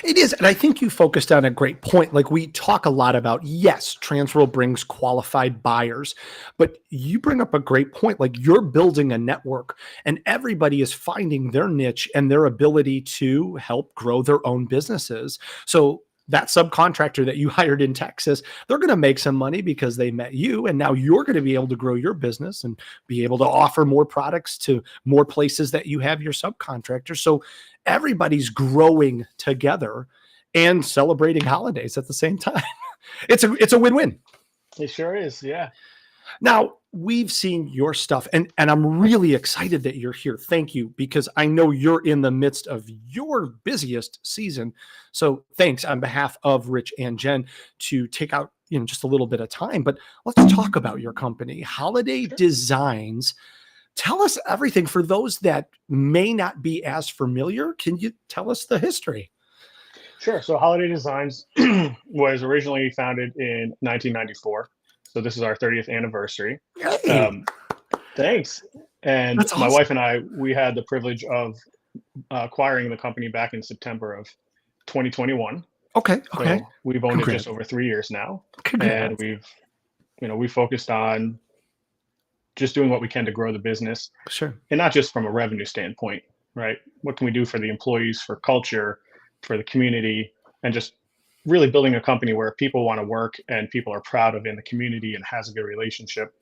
It is. And I think you focused on a great point. Like we talk a lot about, yes, TransWorld brings qualified buyers, but you bring up a great point. Like you're building a network and everybody is finding their niche and their ability to help grow their own businesses. So that subcontractor that you hired in Texas, they're going to make some money because they met you. And now you're going to be able to grow your business and be able to offer more products to more places that you have your subcontractors. So everybody's growing together and celebrating holidays at the same time. It's a win-win. It sure is. Yeah. Now, we've seen your stuff, and I'm really excited that you're here. Thank you, because I know you're in the midst of your busiest season. So thanks on behalf of Rich and Jen to take out just a little bit of time. But let's talk about your company, Holiday Designs. Tell us everything for those that may not be as familiar. Can you tell us the history? Sure. So Holiday Designs was originally founded in 1994. So this is our 30th anniversary. Hey. Thanks. And That's my awesome. wife and I, we had the privilege of acquiring the company back in September of 2021. Okay. So we've owned it Congrats. just over 3 years now. Congrats. And we focused on just doing what we can to grow the business. Sure. And not just from a revenue standpoint, right? What can we do for the employees, for culture, for the community, and just really building a company where people want to work and people are proud of in the community and has a good relationship.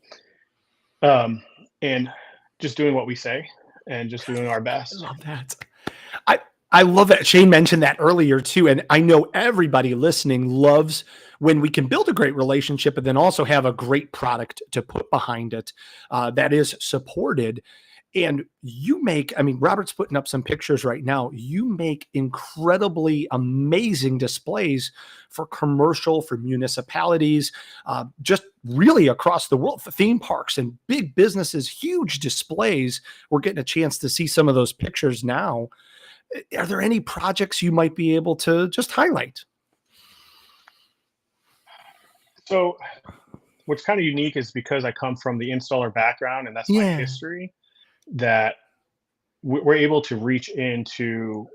And just doing what we say and just doing our best. I love that. I love that. Shane mentioned that earlier too. And I know everybody listening loves when we can build a great relationship and then also have a great product to put behind it that is supported. And you make, I mean, Robert's putting up some pictures right now. You make incredibly amazing displays for commercial, for municipalities, just really across the world, for theme parks and big businesses, huge displays. We're getting a chance to see some of those pictures now. Are there any projects you might be able to just highlight? So what's kind of unique is because I come from the installer background and that's my Yeah, history, that we're able to reach into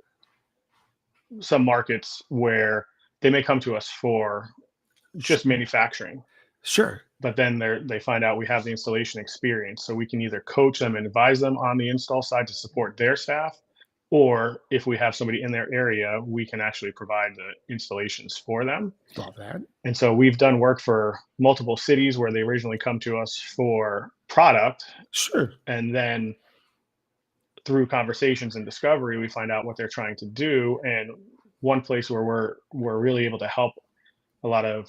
some markets where they may come to us for just manufacturing, sure. but then they find out we have the installation experience. So we can either coach them and advise them on the install side to support their staff, or if we have somebody in their area, we can actually provide the installations for them. Love that. And so we've done work for multiple cities where they originally come to us for product, Sure. and then through conversations and discovery, we find out what they're trying to do. And one place where we're really able to help a lot of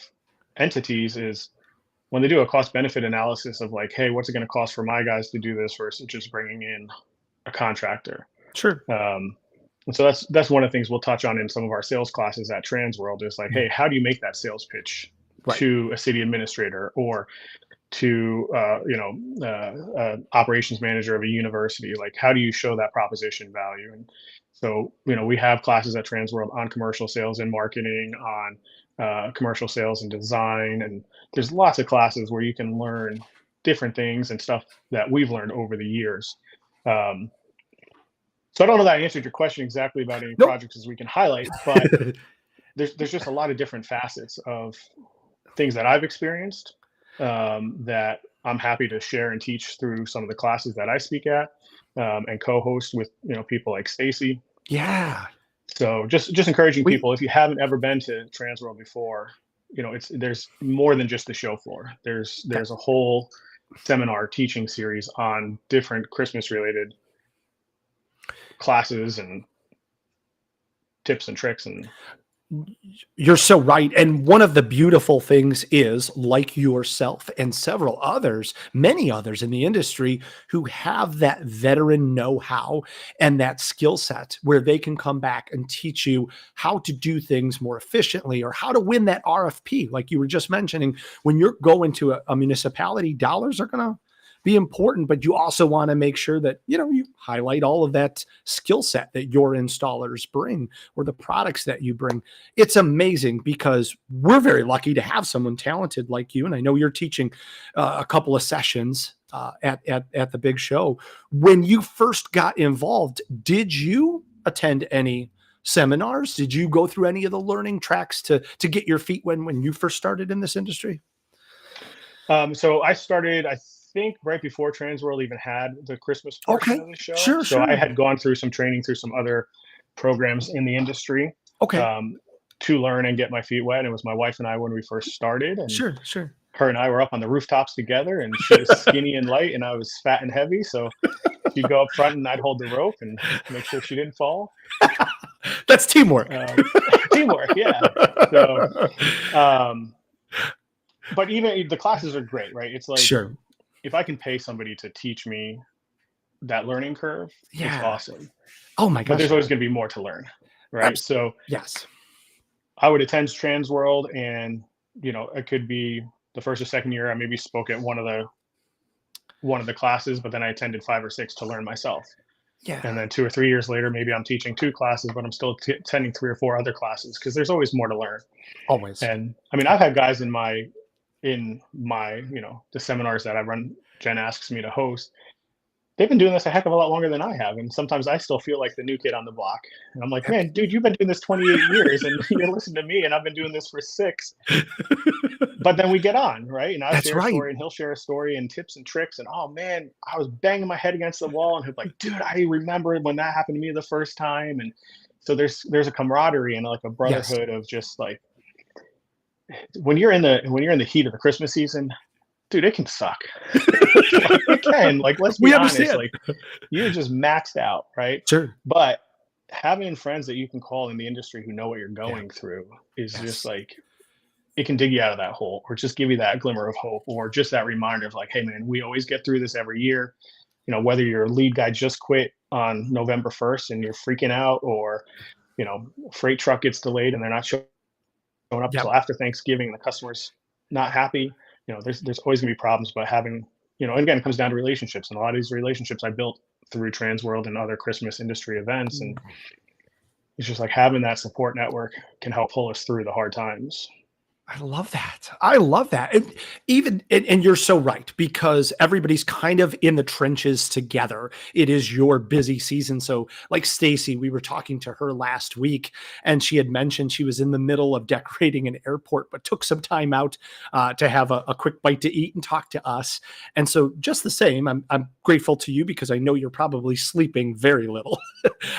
entities is when they do a cost benefit analysis of like, hey, what's it going to cost for my guys to do this versus just bringing in a contractor. Sure. And so that's one of the things we'll touch on in some of our sales classes at TransWorld is like, hey, how do you make that sales pitch Right. to a city administrator or to operations manager of a university? Like, how do you show that proposition value? And so, we have classes at TransWorld on commercial sales and marketing, on commercial sales and design, and there's lots of classes where you can learn different things and stuff that we've learned over the years. So I don't know that I answered your question exactly about any Nope. projects as we can highlight, but there's just a lot of different facets of things that I've experienced, that I'm happy to share and teach through some of the classes that I speak at, and co-host with people like Stacy. Yeah. So just encouraging people, if you haven't ever been to TransWorld before, there's more than just the show floor. There's a whole seminar teaching series on different Christmas related classes and tips and tricks. And You're so right. And one of the beautiful things is, like yourself and several others, many others in the industry who have that veteran know-how and that skill set where they can come back and teach you how to do things more efficiently or how to win that RFP. Like you were just mentioning, when you're going to a municipality, dollars are going to be important, but you also want to make sure that, you highlight all of that skill set that your installers bring or the products that you bring. It's amazing because we're very lucky to have someone talented like you. And I know you're teaching a couple of sessions at the big show. When you first got involved, did you attend any seminars? Did you go through any of the learning tracks to get your feet when you first started in this industry? So I started, I think right before TransWorld even had the Christmas portion of the show. Sure. I had gone through some training through some other programs in the industry. To learn and get my feet wet. And it was my wife and I when we first started. And Sure. her and I were up on the rooftops together, and she was skinny and light, and I was fat and heavy. So she'd go up front and I'd hold the rope and make sure she didn't fall. That's teamwork. Teamwork, yeah. So, but even the classes are great, right? It's like, sure. If I can pay somebody to teach me that learning curve, it's awesome. Oh my gosh. But there's always going to be more to learn, right? So yes, I would attend TransWorld, and it could be the first or second year I maybe spoke at one of the classes, but then I attended 5 or 6 to learn myself. Yeah. And then 2 or 3 years later, maybe I'm teaching 2 classes, but I'm still attending 3 or 4 other classes because there's always more to learn. Always. And I mean, I've had guys in my the seminars that I run, Jen asks me to host. They've been doing this a heck of a lot longer than I have. And sometimes I still feel like the new kid on the block. And I'm like, man, dude, you've been doing this 28 years and you're listening to me and I've been doing this for 6. But then we get on, right? And I share a story and he'll share a story and tips and tricks. And oh man, I was banging my head against the wall, and he'll be like, dude, I remember when that happened to me the first time. And so there's a camaraderie and like a brotherhood of just like, when you're in the heat of the Christmas season, dude, it can suck. It can. Like, let's be honest. Like, you're just maxed out, right? Sure. But having friends that you can call in the industry who know what you're going through is just like, it can dig you out of that hole, or just give you that glimmer of hope, or just that reminder of like, hey man, we always get through this every year. whether your lead guy just quit on November 1st and you're freaking out, or, freight truck gets delayed and they're not showing up Yep. until after Thanksgiving, and the customer's not happy, there's always gonna be problems. But having, and again, it comes down to relationships, and a lot of these relationships I built through TransWorld and other Christmas industry events, and it's just like having that support network can help pull us through the hard times. I love that. I love that. And you're so right, because everybody's kind of in the trenches together. It is your busy season. So like Stacy, we were talking to her last week, and she had mentioned she was in the middle of decorating an airport, but took some time out to have a quick bite to eat and talk to us. And so just the same, I'm grateful to you, because I know you're probably sleeping very little.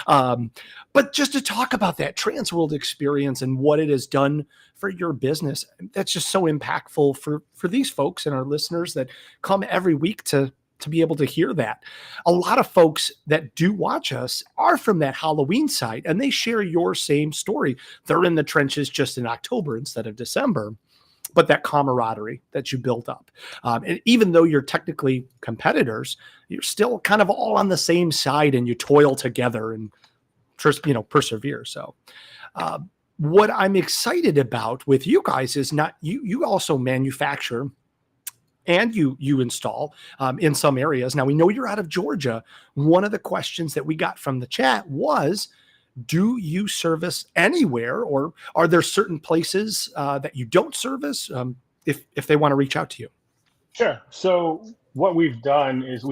But just to talk about that TransWorld experience and what it has done for your business, that's just so impactful for these folks and our listeners that come every week to be able to hear that. A lot of folks that do watch us are from that Halloween side, and they share your same story. They're in the trenches just in October instead of December, but that camaraderie that you built up. And even though you're technically competitors, you're still kind of all on the same side, and you toil together and persevere. So what I'm excited about with you guys is not you also manufacture and you install in some areas. Now, we know you're out of Georgia. One of the questions that we got from the chat was, do you service anywhere, or are there certain places that you don't service if they want to reach out to you? Sure. So what we've done is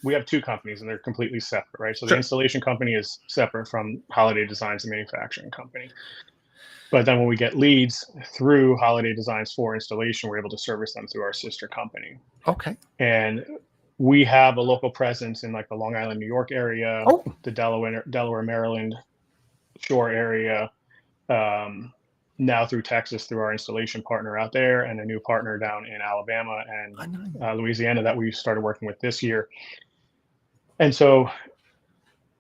we have two companies, and they're completely separate, right? So the installation company is separate from Holiday Designs, the manufacturing company. But then when we get leads through Holiday Designs for installation, we're able to service them through our sister company. Okay. And we have a local presence in like the Long Island, New York area, the Delaware, Maryland shore area, now through Texas, through our installation partner out there, and a new partner down in Alabama and Louisiana that we started working with this year. And so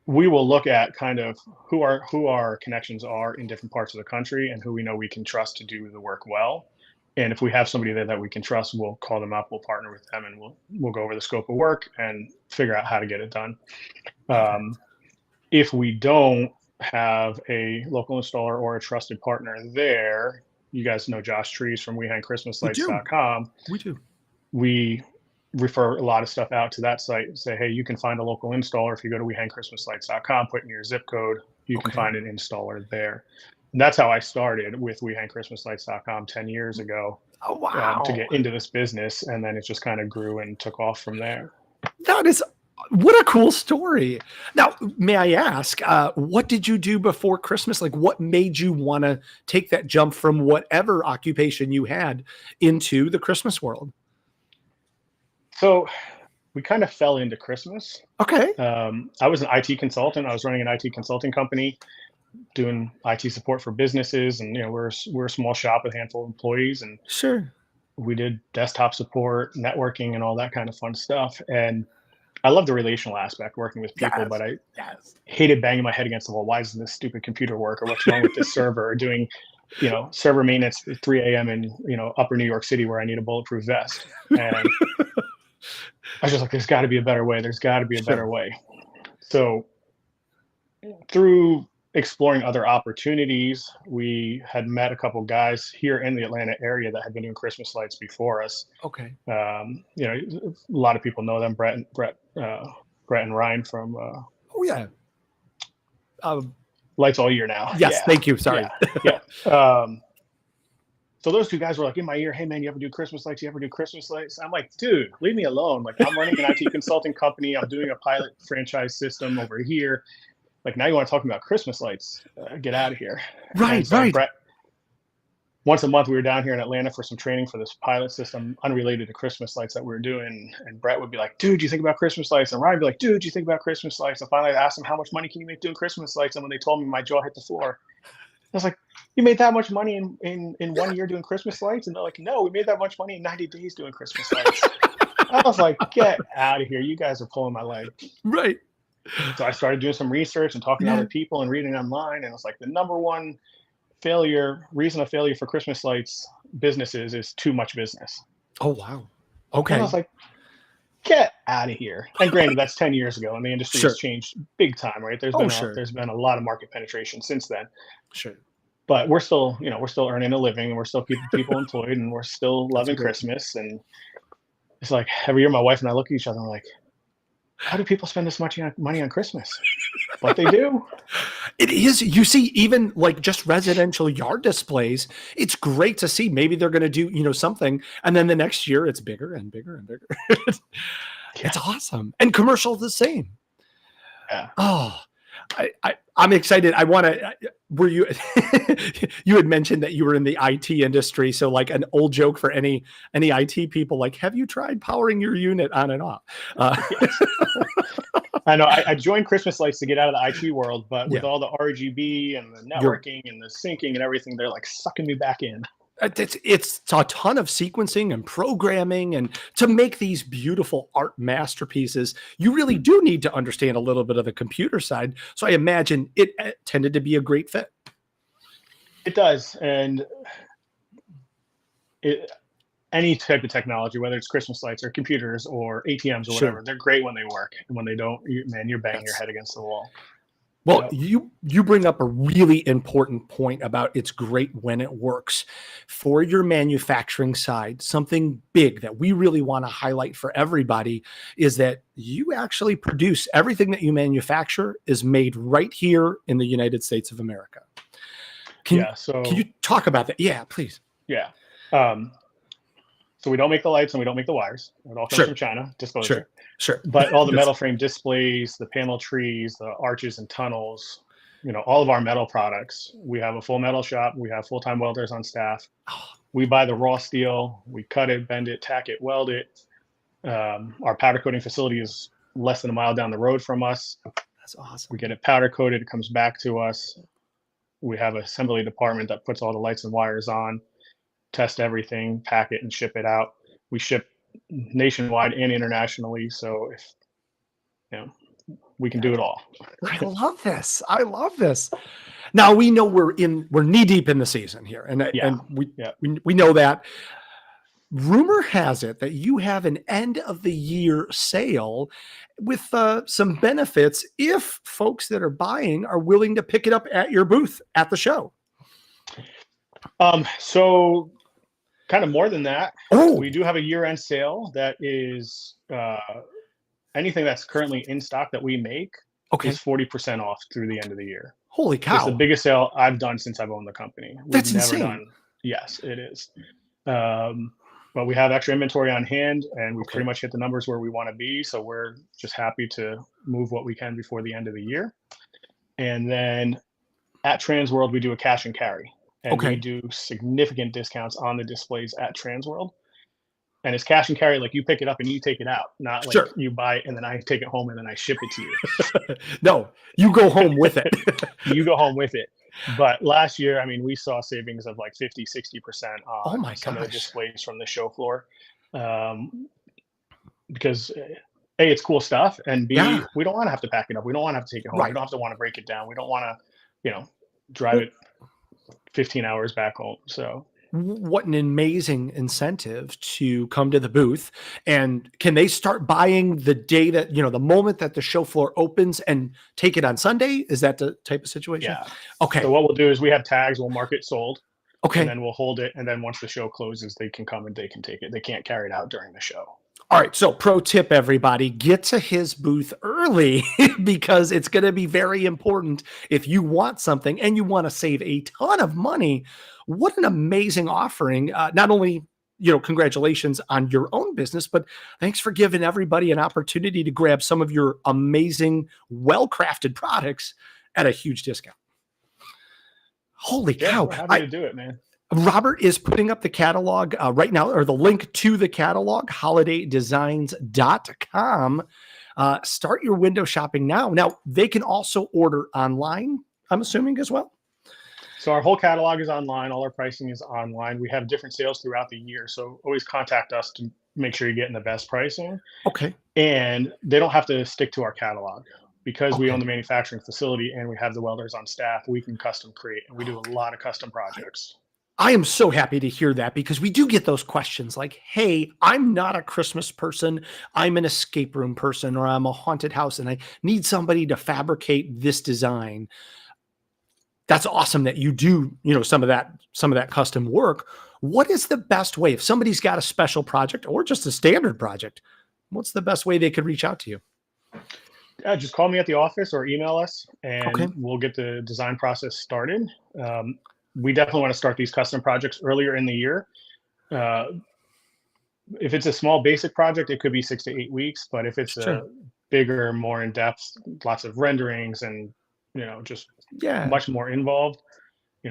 we will look at kind of who our connections are in different parts of the country, and who we know we can trust to do the work well. And if we have somebody there that we can trust, we'll call them up, we'll partner with them, and we'll go over the scope of work and figure out how to get it done. If we don't have a local installer or a trusted partner there, you guys know Josh Trees from WeHangChristmasLights.com. We do. We refer a lot of stuff out to that site and say, hey, you can find a local installer. If you go to WeHangChristmasLights.com, put in your zip code, you can find an installer there. And that's how I started with WeHangChristmasLights.com 10 years ago. Oh, wow. To get into this business, and then it just kind of grew and took off from there. That is, what a cool story. Now, may I ask, what did you do before Christmas? Like, what made you want to take that jump from whatever occupation you had into the Christmas world? So we kind of fell into Christmas. Okay. I was an IT consultant. I was running an IT consulting company, doing IT support for businesses, and we're a small shop with a handful of employees, and we did desktop support, networking, and all that kind of fun stuff. And I love the relational aspect, working with people, but I hated banging my head against the wall. Why doesn't this stupid computer work, or what's wrong with this server, or doing server maintenance at 3 a.m. in upper New York City where I need a bulletproof vest. And I was just like, there's got to be a better way. There's got to be a better way. So through exploring other opportunities, we had met a couple guys here in the Atlanta area that had been doing Christmas lights before us. Okay. A lot of people know them, Brett and Ryan from Lights All Year Now. Yes, thank you. Sorry. So those two guys were like in my ear, hey man, you ever do Christmas lights? You ever do Christmas lights? I'm like, dude, leave me alone. Like, I'm running an IT consulting company. I'm doing a pilot franchise system over here. Like, now you want to talk about Christmas lights? Get out of here. Right. Brett, once a month we were down here in Atlanta for some training for this pilot system unrelated to Christmas lights that we were doing. And Brett would be like, dude, you think about Christmas lights? And Ryan would be like, dude, you think about Christmas lights? And finally I asked him, how much money can you make doing Christmas lights? And when they told me, my jaw hit the floor. I was like, you made that much money in 1 year doing Christmas lights? And they're like, no, we made that much money in 90 days doing Christmas lights. I was like, get out of here. You guys are pulling my leg. Right. So I started doing some research and talking to other people and reading online. And it's like, the number one reason of failure for Christmas lights businesses is too much business. Oh, wow. Okay. And I was like, get out of here. And granted, that's 10 years ago, and the industry has Sure. changed big time, right? Oh, sure. There's been a lot of market penetration since then. Sure. But we're still earning a living, and we're still keeping people employed, and we're still That's loving great. Christmas. And it's like every year, my wife and I look at each other and we're like, how do people spend this much money on Christmas? But they do. It is. You see, even like just residential yard displays, it's great to see. Maybe they're going to do, something. And then the next year it's bigger and bigger and bigger. It's awesome. And commercial the same. Yeah. Oh, I'm excited. I want to, were you, you had mentioned that you were in the IT industry. So like an old joke for any IT people, like, have you tried powering your unit on and off? I know I joined Christmas lights to get out of the IT world, but with Yeah. all the RGB and the networking and the syncing and everything, they're like sucking me back in. It's a ton of sequencing and programming, and to make these beautiful art masterpieces, you really do need to understand a little bit of the computer side. So I imagine it tended to be a great fit. It does. And any type of technology, whether it's Christmas lights or computers or ATMs or whatever, they're great when they work. And when they don't, you're banging your head against the wall. Well, you bring up a really important point about it's great when it works. For your manufacturing side, something big that we really want to highlight for everybody is that you actually produce everything that you manufacture is made right here in the United States of America. Can you talk about that? Yeah, please. Yeah. So we don't make the lights and we don't make the wires. It all comes from China, disclosure. Sure. But all the metal frame displays, the panel trees, the arches and tunnels, all of our metal products. We have a full metal shop. We have full-time welders on staff. We buy the raw steel. We cut it, bend it, tack it, weld it. Our powder coating facility is less than a mile down the road from us. That's awesome. We get it powder coated. It comes back to us. We have an assembly department that puts all the lights and wires on, test everything, pack it, and ship it out. We ship nationwide and internationally. So if we can do it all. I love this. I love this. Now we know we're knee deep in the season here, and we know that. Rumor has it that you have an end of the year sale with some benefits if folks that are buying are willing to pick it up at your booth at the show. So kind of more than that. Oh, we do have a year-end sale that is anything that's currently in stock that we make is 40% off through the end of the year. Holy cow. It's the biggest sale I've done since I've owned the company. That's insane. Yes, it is. But we have extra inventory on hand, and we pretty much hit the numbers where we want to be. So we're just happy to move what we can before the end of the year. And then at TransWorld, we do a cash and carry. And we do significant discounts on the displays at TransWorld. And it's cash and carry, like you pick it up and you take it out, not like you buy it and then I take it home and then I ship it to you. No, you go home with it. You go home with it. But last year, I mean, we saw savings of like 50, 60% on some of the displays from the show floor. Because A, it's cool stuff. And B, we don't want to have to pack it up. We don't want to have to take it home. We don't have to want to break it down. We don't want to, drive it 15 hours back home. So what an amazing incentive to come to the booth. And can they start buying the day that, the moment that the show floor opens and take it on Sunday? Is that the type of situation? Yeah. Okay. So what we'll do is we have tags, we'll mark it sold. Okay. And then we'll hold it. And then once the show closes, they can come and they can take it. They can't carry it out during the show. All right. So pro tip, everybody, get to his booth early because it's going to be very important if you want something and you want to save a ton of money. What an amazing offering. Not only, congratulations on your own business, but thanks for giving everybody an opportunity to grab some of your amazing, well-crafted products at a huge discount. Holy cow. We're happy to do it, man. Robert is putting up the catalog right now, or the link to the catalog, holidaydesigns.com. Start your window shopping now. Now, they can also order online, I'm assuming, as well. So our whole catalog is online. All our pricing is online. We have different sales throughout the year. So always contact us to make sure you're getting the best pricing. Okay. And they don't have to stick to our catalog. Because we own the manufacturing facility and we have the welders on staff, we can custom create. And we do a lot of custom projects. I am so happy to hear that, because we do get those questions like, hey, I'm not a Christmas person. I'm an escape room person, or I'm a haunted house and I need somebody to fabricate this design. That's awesome that you do, some of that custom work. What is the best way if somebody's got a special project or just a standard project? What's the best way they could reach out to you? Just call me at the office or email us, Okay. and we'll get the design process started. Um, we definitely want to start these custom projects earlier in the year. Uh, if it's a small basic project, it could be 6 to 8 weeks. But if it's Sure. a bigger, more in depth, lots of renderings and just Yeah. much more involved,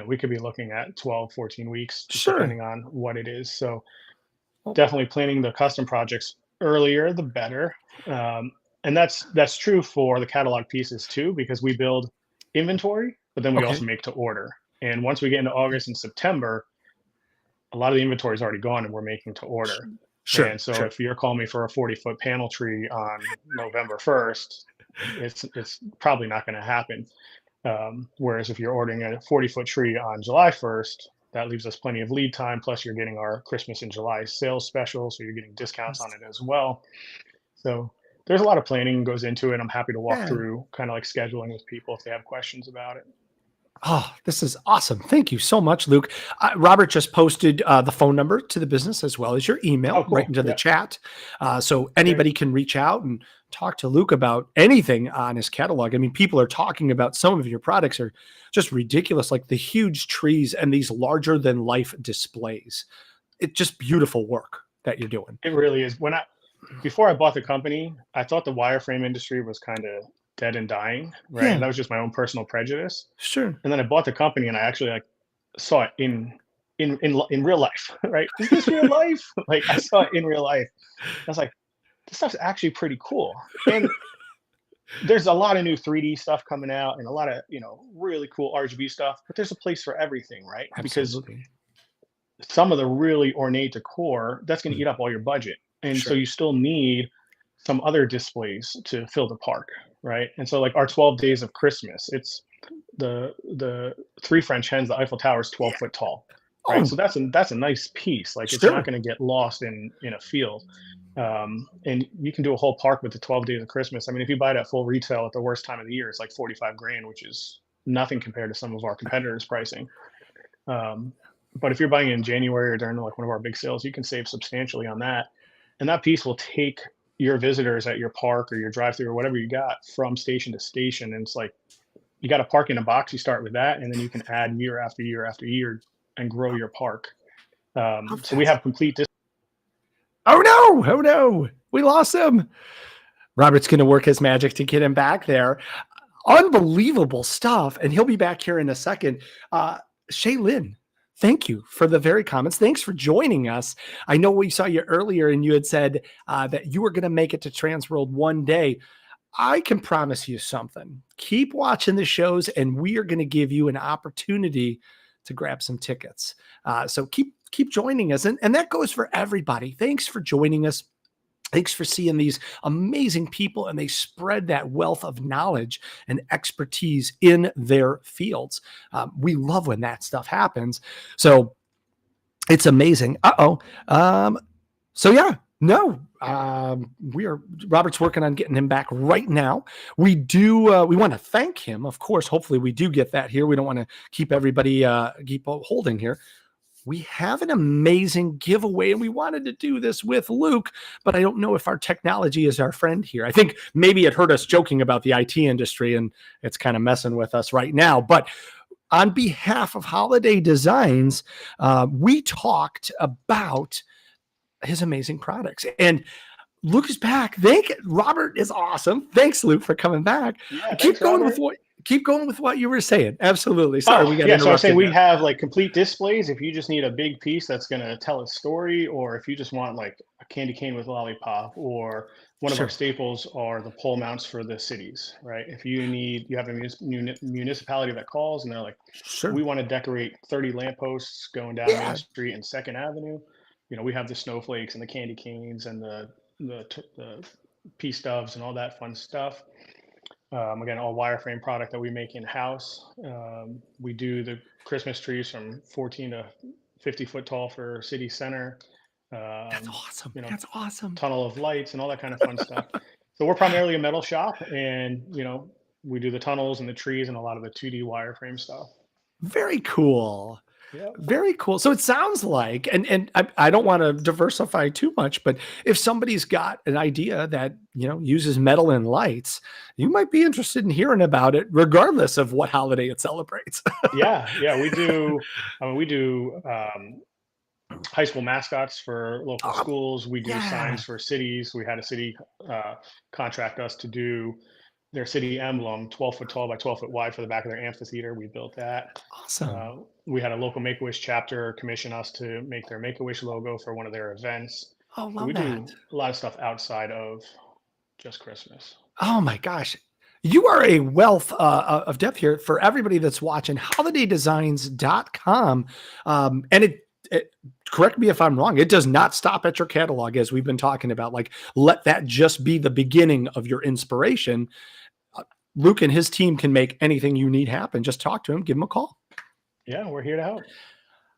we could be looking at 12, 14 weeks, just Sure. depending on what it is. So Well, definitely planning the custom projects earlier, the better. Um, and that's true for the catalog pieces too, because we build inventory, but then we okay. also make to order. And once we get into August and September, a lot of the inventory is already gone and we're making to order. Sure. And so Sure. if you're calling me for a 40-foot panel tree on November 1st, it's probably not going to happen. Whereas if you're ordering a 40-foot tree on July 1st, that leaves us plenty of lead time. Plus, you're getting our Christmas in July sales special, so you're getting discounts on it as well. So there's a lot of planning goes into it. I'm happy to walk Yeah. through kind of like scheduling with people if they have questions about it. Oh, this is awesome. Thank you so much, Luke. Robert just posted the phone number to the business as well as your email Oh, right cool. into the Yeah, chat. So great. anybody can reach out and talk to Luke about anything on his catalog. I mean, people are talking about some of your products are just ridiculous, like the huge trees and these larger than life displays. It's just beautiful work that you're doing. It really is. Before I bought the company, I thought the wireframe industry was kind of dead and dying, right? And Yeah, that was just my own personal prejudice. sure. And then I bought the company and I actually like saw it in real life, right? Is this real life? Like I saw it in real life. I was like, this stuff's actually pretty cool. And there's a lot of new 3D stuff coming out and a lot of, really cool RGB stuff, but there's a place for everything, right? Because Absolutely. some of the really ornate decor, that's going to Mm, eat up all your budget. And so sure. you still need some other displays to fill the park, right? And so like our 12 days of Christmas, it's the three French hens, the Eiffel Tower is Yeah. 12-foot tall, right? Oh, So that's a nice piece. Like it's not sure. going to get lost in a field. And you can do a whole park with the 12 days of Christmas. I mean, if you buy it at full retail at the worst time of the year, it's like 45 grand, which is nothing compared to some of our competitors' pricing. Um, but if you're buying in January or during like one of our big sales, you can save substantially on that. And that piece will take your visitors at your park or your drive-through or whatever you got from station to station. And it's like you got a park in a box. You start with that, and then you can add year after year after year and grow your park. How So we fast. have complete. Oh no! Oh no! We lost him. Robert's going to work his magic to get him back there. Unbelievable stuff. And he'll be back here in a second. Shaylin, thank you for the very comments. Thanks for joining us. I know we saw you earlier and you had said that you were going to make it to TransWorld one day. I can promise you something. Keep watching the shows and we are going to give you an opportunity to grab some tickets. So keep joining us. And that goes for everybody. Thanks for joining us. Thanks for seeing these amazing people and they spread that wealth of knowledge and expertise in their fields. We love when that stuff happens. So it's amazing. So yeah, no, Robert's working on getting him back right now. We want to thank him. Of course, hopefully we do get that here. We don't want to keep everybody, keep holding here. We have an amazing giveaway and we wanted to do this with Luke, but I don't know if our technology is our friend here. I think maybe it heard us joking about the IT industry and it's kind of messing with us right now. But on behalf of Holiday Designs, we talked about his amazing products. And Luke is back. Robert is awesome. Thanks, Luke, for coming back. Yeah, Keep thanks, going with Robert. what you were saying. Absolutely. Sorry, we Oh, got yeah. So I was saying interrupted we there. have like complete displays if you just need a big piece that's going to tell a story, or if you just want like a candy cane with lollipop, or one of our Sure. staples are the pole mounts for the cities, right? If you have a municipality that calls and they're like, Sure. we want to decorate 30 lampposts going down Main Yeah. Street and Second Avenue, we have the snowflakes and the candy canes and the pea stubs and all that fun stuff. Again, all wireframe product that we make in house. We do the Christmas trees from 14 to 50-foot tall for city center. That's awesome. You know, That's awesome. tunnel of lights and all that kind of fun stuff. So we're primarily a metal shop, and we do the tunnels and the trees and a lot of the 2D wireframe stuff. Very cool. Yeah. Very cool. So it sounds like, and I don't want to diversify too much, but if somebody's got an idea that, uses metal and lights, you might be interested in hearing about it regardless of what holiday it celebrates. Yeah. We do. We do high school mascots for local schools. We do signs for cities. We had a city contract us to do their city emblem, 12-foot tall by 12-foot wide for the back of their amphitheater. We built that. Awesome. We had a local Make-A-Wish chapter commission us to make their Make-A-Wish logo for one of their events. Oh, love we that. do a lot of stuff outside of just Christmas. Oh my gosh. You are a wealth of depth here for everybody that's watching. holidaydesigns.com. And it correct me if I'm wrong. It does not stop at your catalog, as we've been talking about. Like, let that just be the beginning of your inspiration. Luke and his team can make anything you need happen. Just talk to him, give him a call. Yeah, we're here to help.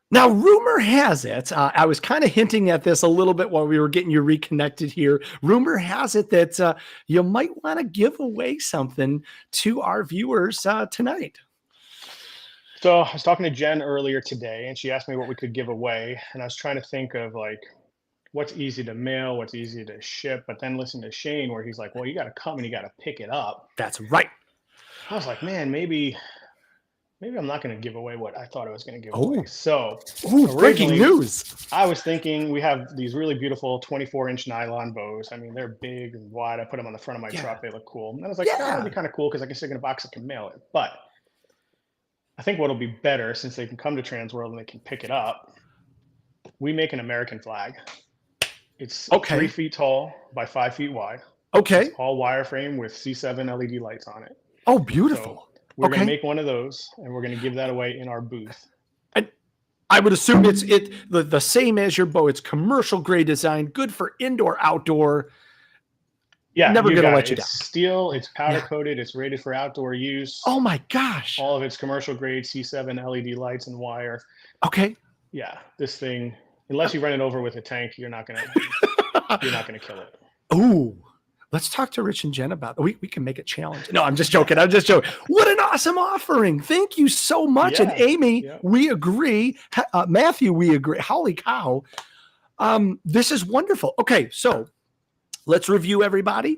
Now, rumor has it, I was kind of hinting at this a little bit while we were getting you reconnected here. Rumor has it that you might want to give away something to our viewers tonight. So I was talking to Jen earlier today, and she asked me what we could give away. And I was trying to think of what's easy to mail, what's easy to ship, but then listen to Shane where he's like, well, you got to come and you got to pick it up. That's right. I was like, man, maybe I'm not going to give away what I thought I was going to give away. So breaking news. I was thinking we have these really beautiful 24-inch nylon bows. I mean, they're big and wide. I put them on the front of my truck. They look cool. And I was like, that'd be kind of cool because I can stick in a box and can mail it. But I think what'll be better, since they can come to TransWorld and they can pick it up, we make an American flag. It's 3 feet tall by 5 feet wide. Okay. It's all wireframe with C7 LED lights on it. Oh, beautiful. So we're going to make one of those, and we're going to give that away in our booth. And I would assume it's the same as your bow. It's commercial grade design, good for indoor, outdoor. Yeah, never going to let you down. It's steel, it's powder coated, it's rated for outdoor use. Oh my gosh. All of it's commercial grade C7 LED lights and wire. Okay. Yeah, this thing, unless you run it over with a tank, you're not going to kill it. Ooh. Let's talk to Rich and Jen about it. We can make it challenging. No, I'm just joking. What an awesome offering. Thank you so much. Yeah. And Amy, we agree. Matthew, we agree. Holy cow. This is wonderful. Okay, so let's review, everybody.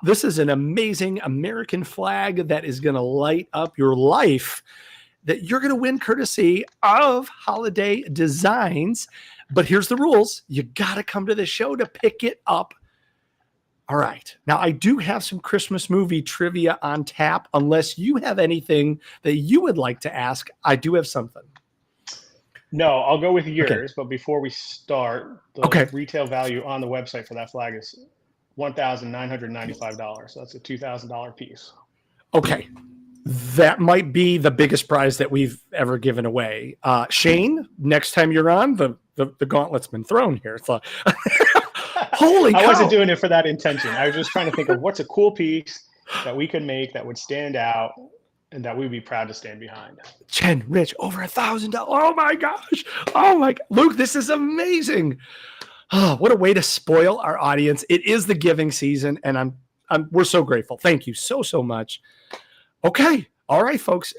This is an amazing American flag that is going to light up your life, that you're going to win courtesy of Holiday Designs. But here's the rules. You got to come to the show to pick it up. All right. Now, I do have some Christmas movie trivia on tap. Unless you have anything that you would like to ask, I do have something. No, I'll go with yours. Okay. But before we start, the retail value on the website for that flag is $1,995. So that's a $2,000 piece. Okay. That might be the biggest prize that we've ever given away. Shane, next time you're on, the gauntlet's been thrown here. So holy cow. I wasn't doing it for that intention. I was just trying to think of what's a cool piece that we could make that would stand out and that we'd be proud to stand behind. Jen, Rich, over $1,000. Oh my gosh. Oh my God. Luke, this is amazing. Oh, what a way to spoil our audience. It is the giving season, and we're so grateful. Thank you so much. Okay. All right, folks.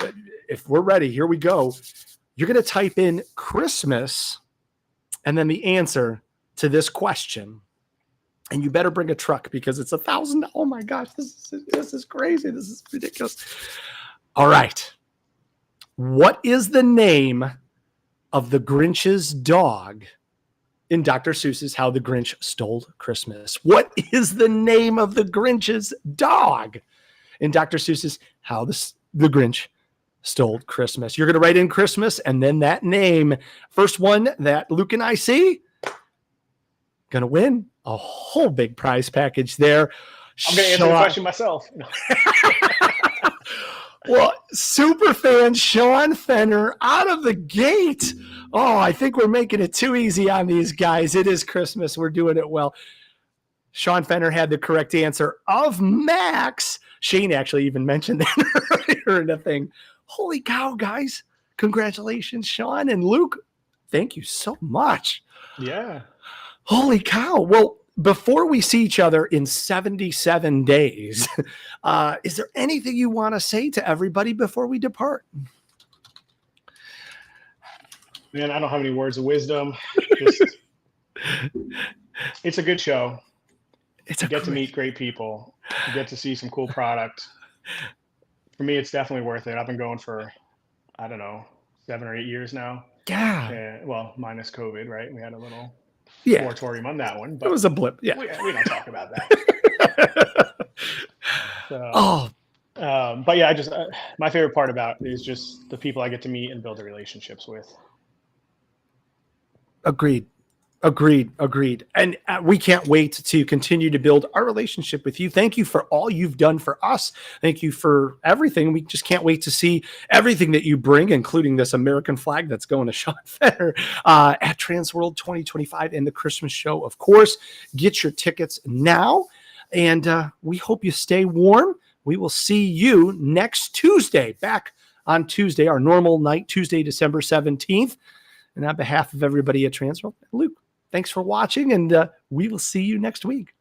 If we're ready, here we go. You're going to type in Christmas and then the answer to this question. And you better bring a truck because it's $1,000. Oh my gosh, this is crazy. This is ridiculous. All right. What is the name of the Grinch's dog in Dr. Seuss's How the Grinch Stole Christmas? What is the name of the Grinch's dog in Dr. Seuss's How the Grinch Stole Christmas? You're going to write in Christmas and then that name. First one that Luke and I see, going to win a whole big prize package there. I'm going to answer the question myself. Well, super fan Sean Fenner out of the gate. Oh, I think we're making it too easy on these guys. It is Christmas. We're doing it well. Sean Fenner had the correct answer of Max. Shane actually even mentioned that earlier in the thing. Holy cow, guys. Congratulations, Sean and Luke. Thank you so much. Yeah. Holy cow. Well, before we see each other in 77 days, is there anything you want to say to everybody before we depart? Man, I don't have any words of wisdom. Just, it's a good show. It's You get to meet great people. You get to see some cool product. For me, it's definitely worth it. I've been going for, I don't know, 7 or 8 years now. Yeah. Well, minus COVID, right? We had a little Yeah. moratorium on that one, It but was a blip. Yeah. we don't talk about that. So, but yeah, I just my favorite part about it is just the people I get to meet and build the relationships with. Agreed. And we can't wait to continue to build our relationship with you. Thank you for all you've done for us. Thank you for everything. We just can't wait to see everything that you bring, including this American flag that's going to Sean Fenner at TransWorld 2025 and the Christmas show. Of course, get your tickets now. And we hope you stay warm. We will see you next Tuesday, back on Tuesday, our normal night, Tuesday, December 17th. And on behalf of everybody at TransWorld, Luke, thanks for watching, and we will see you next week.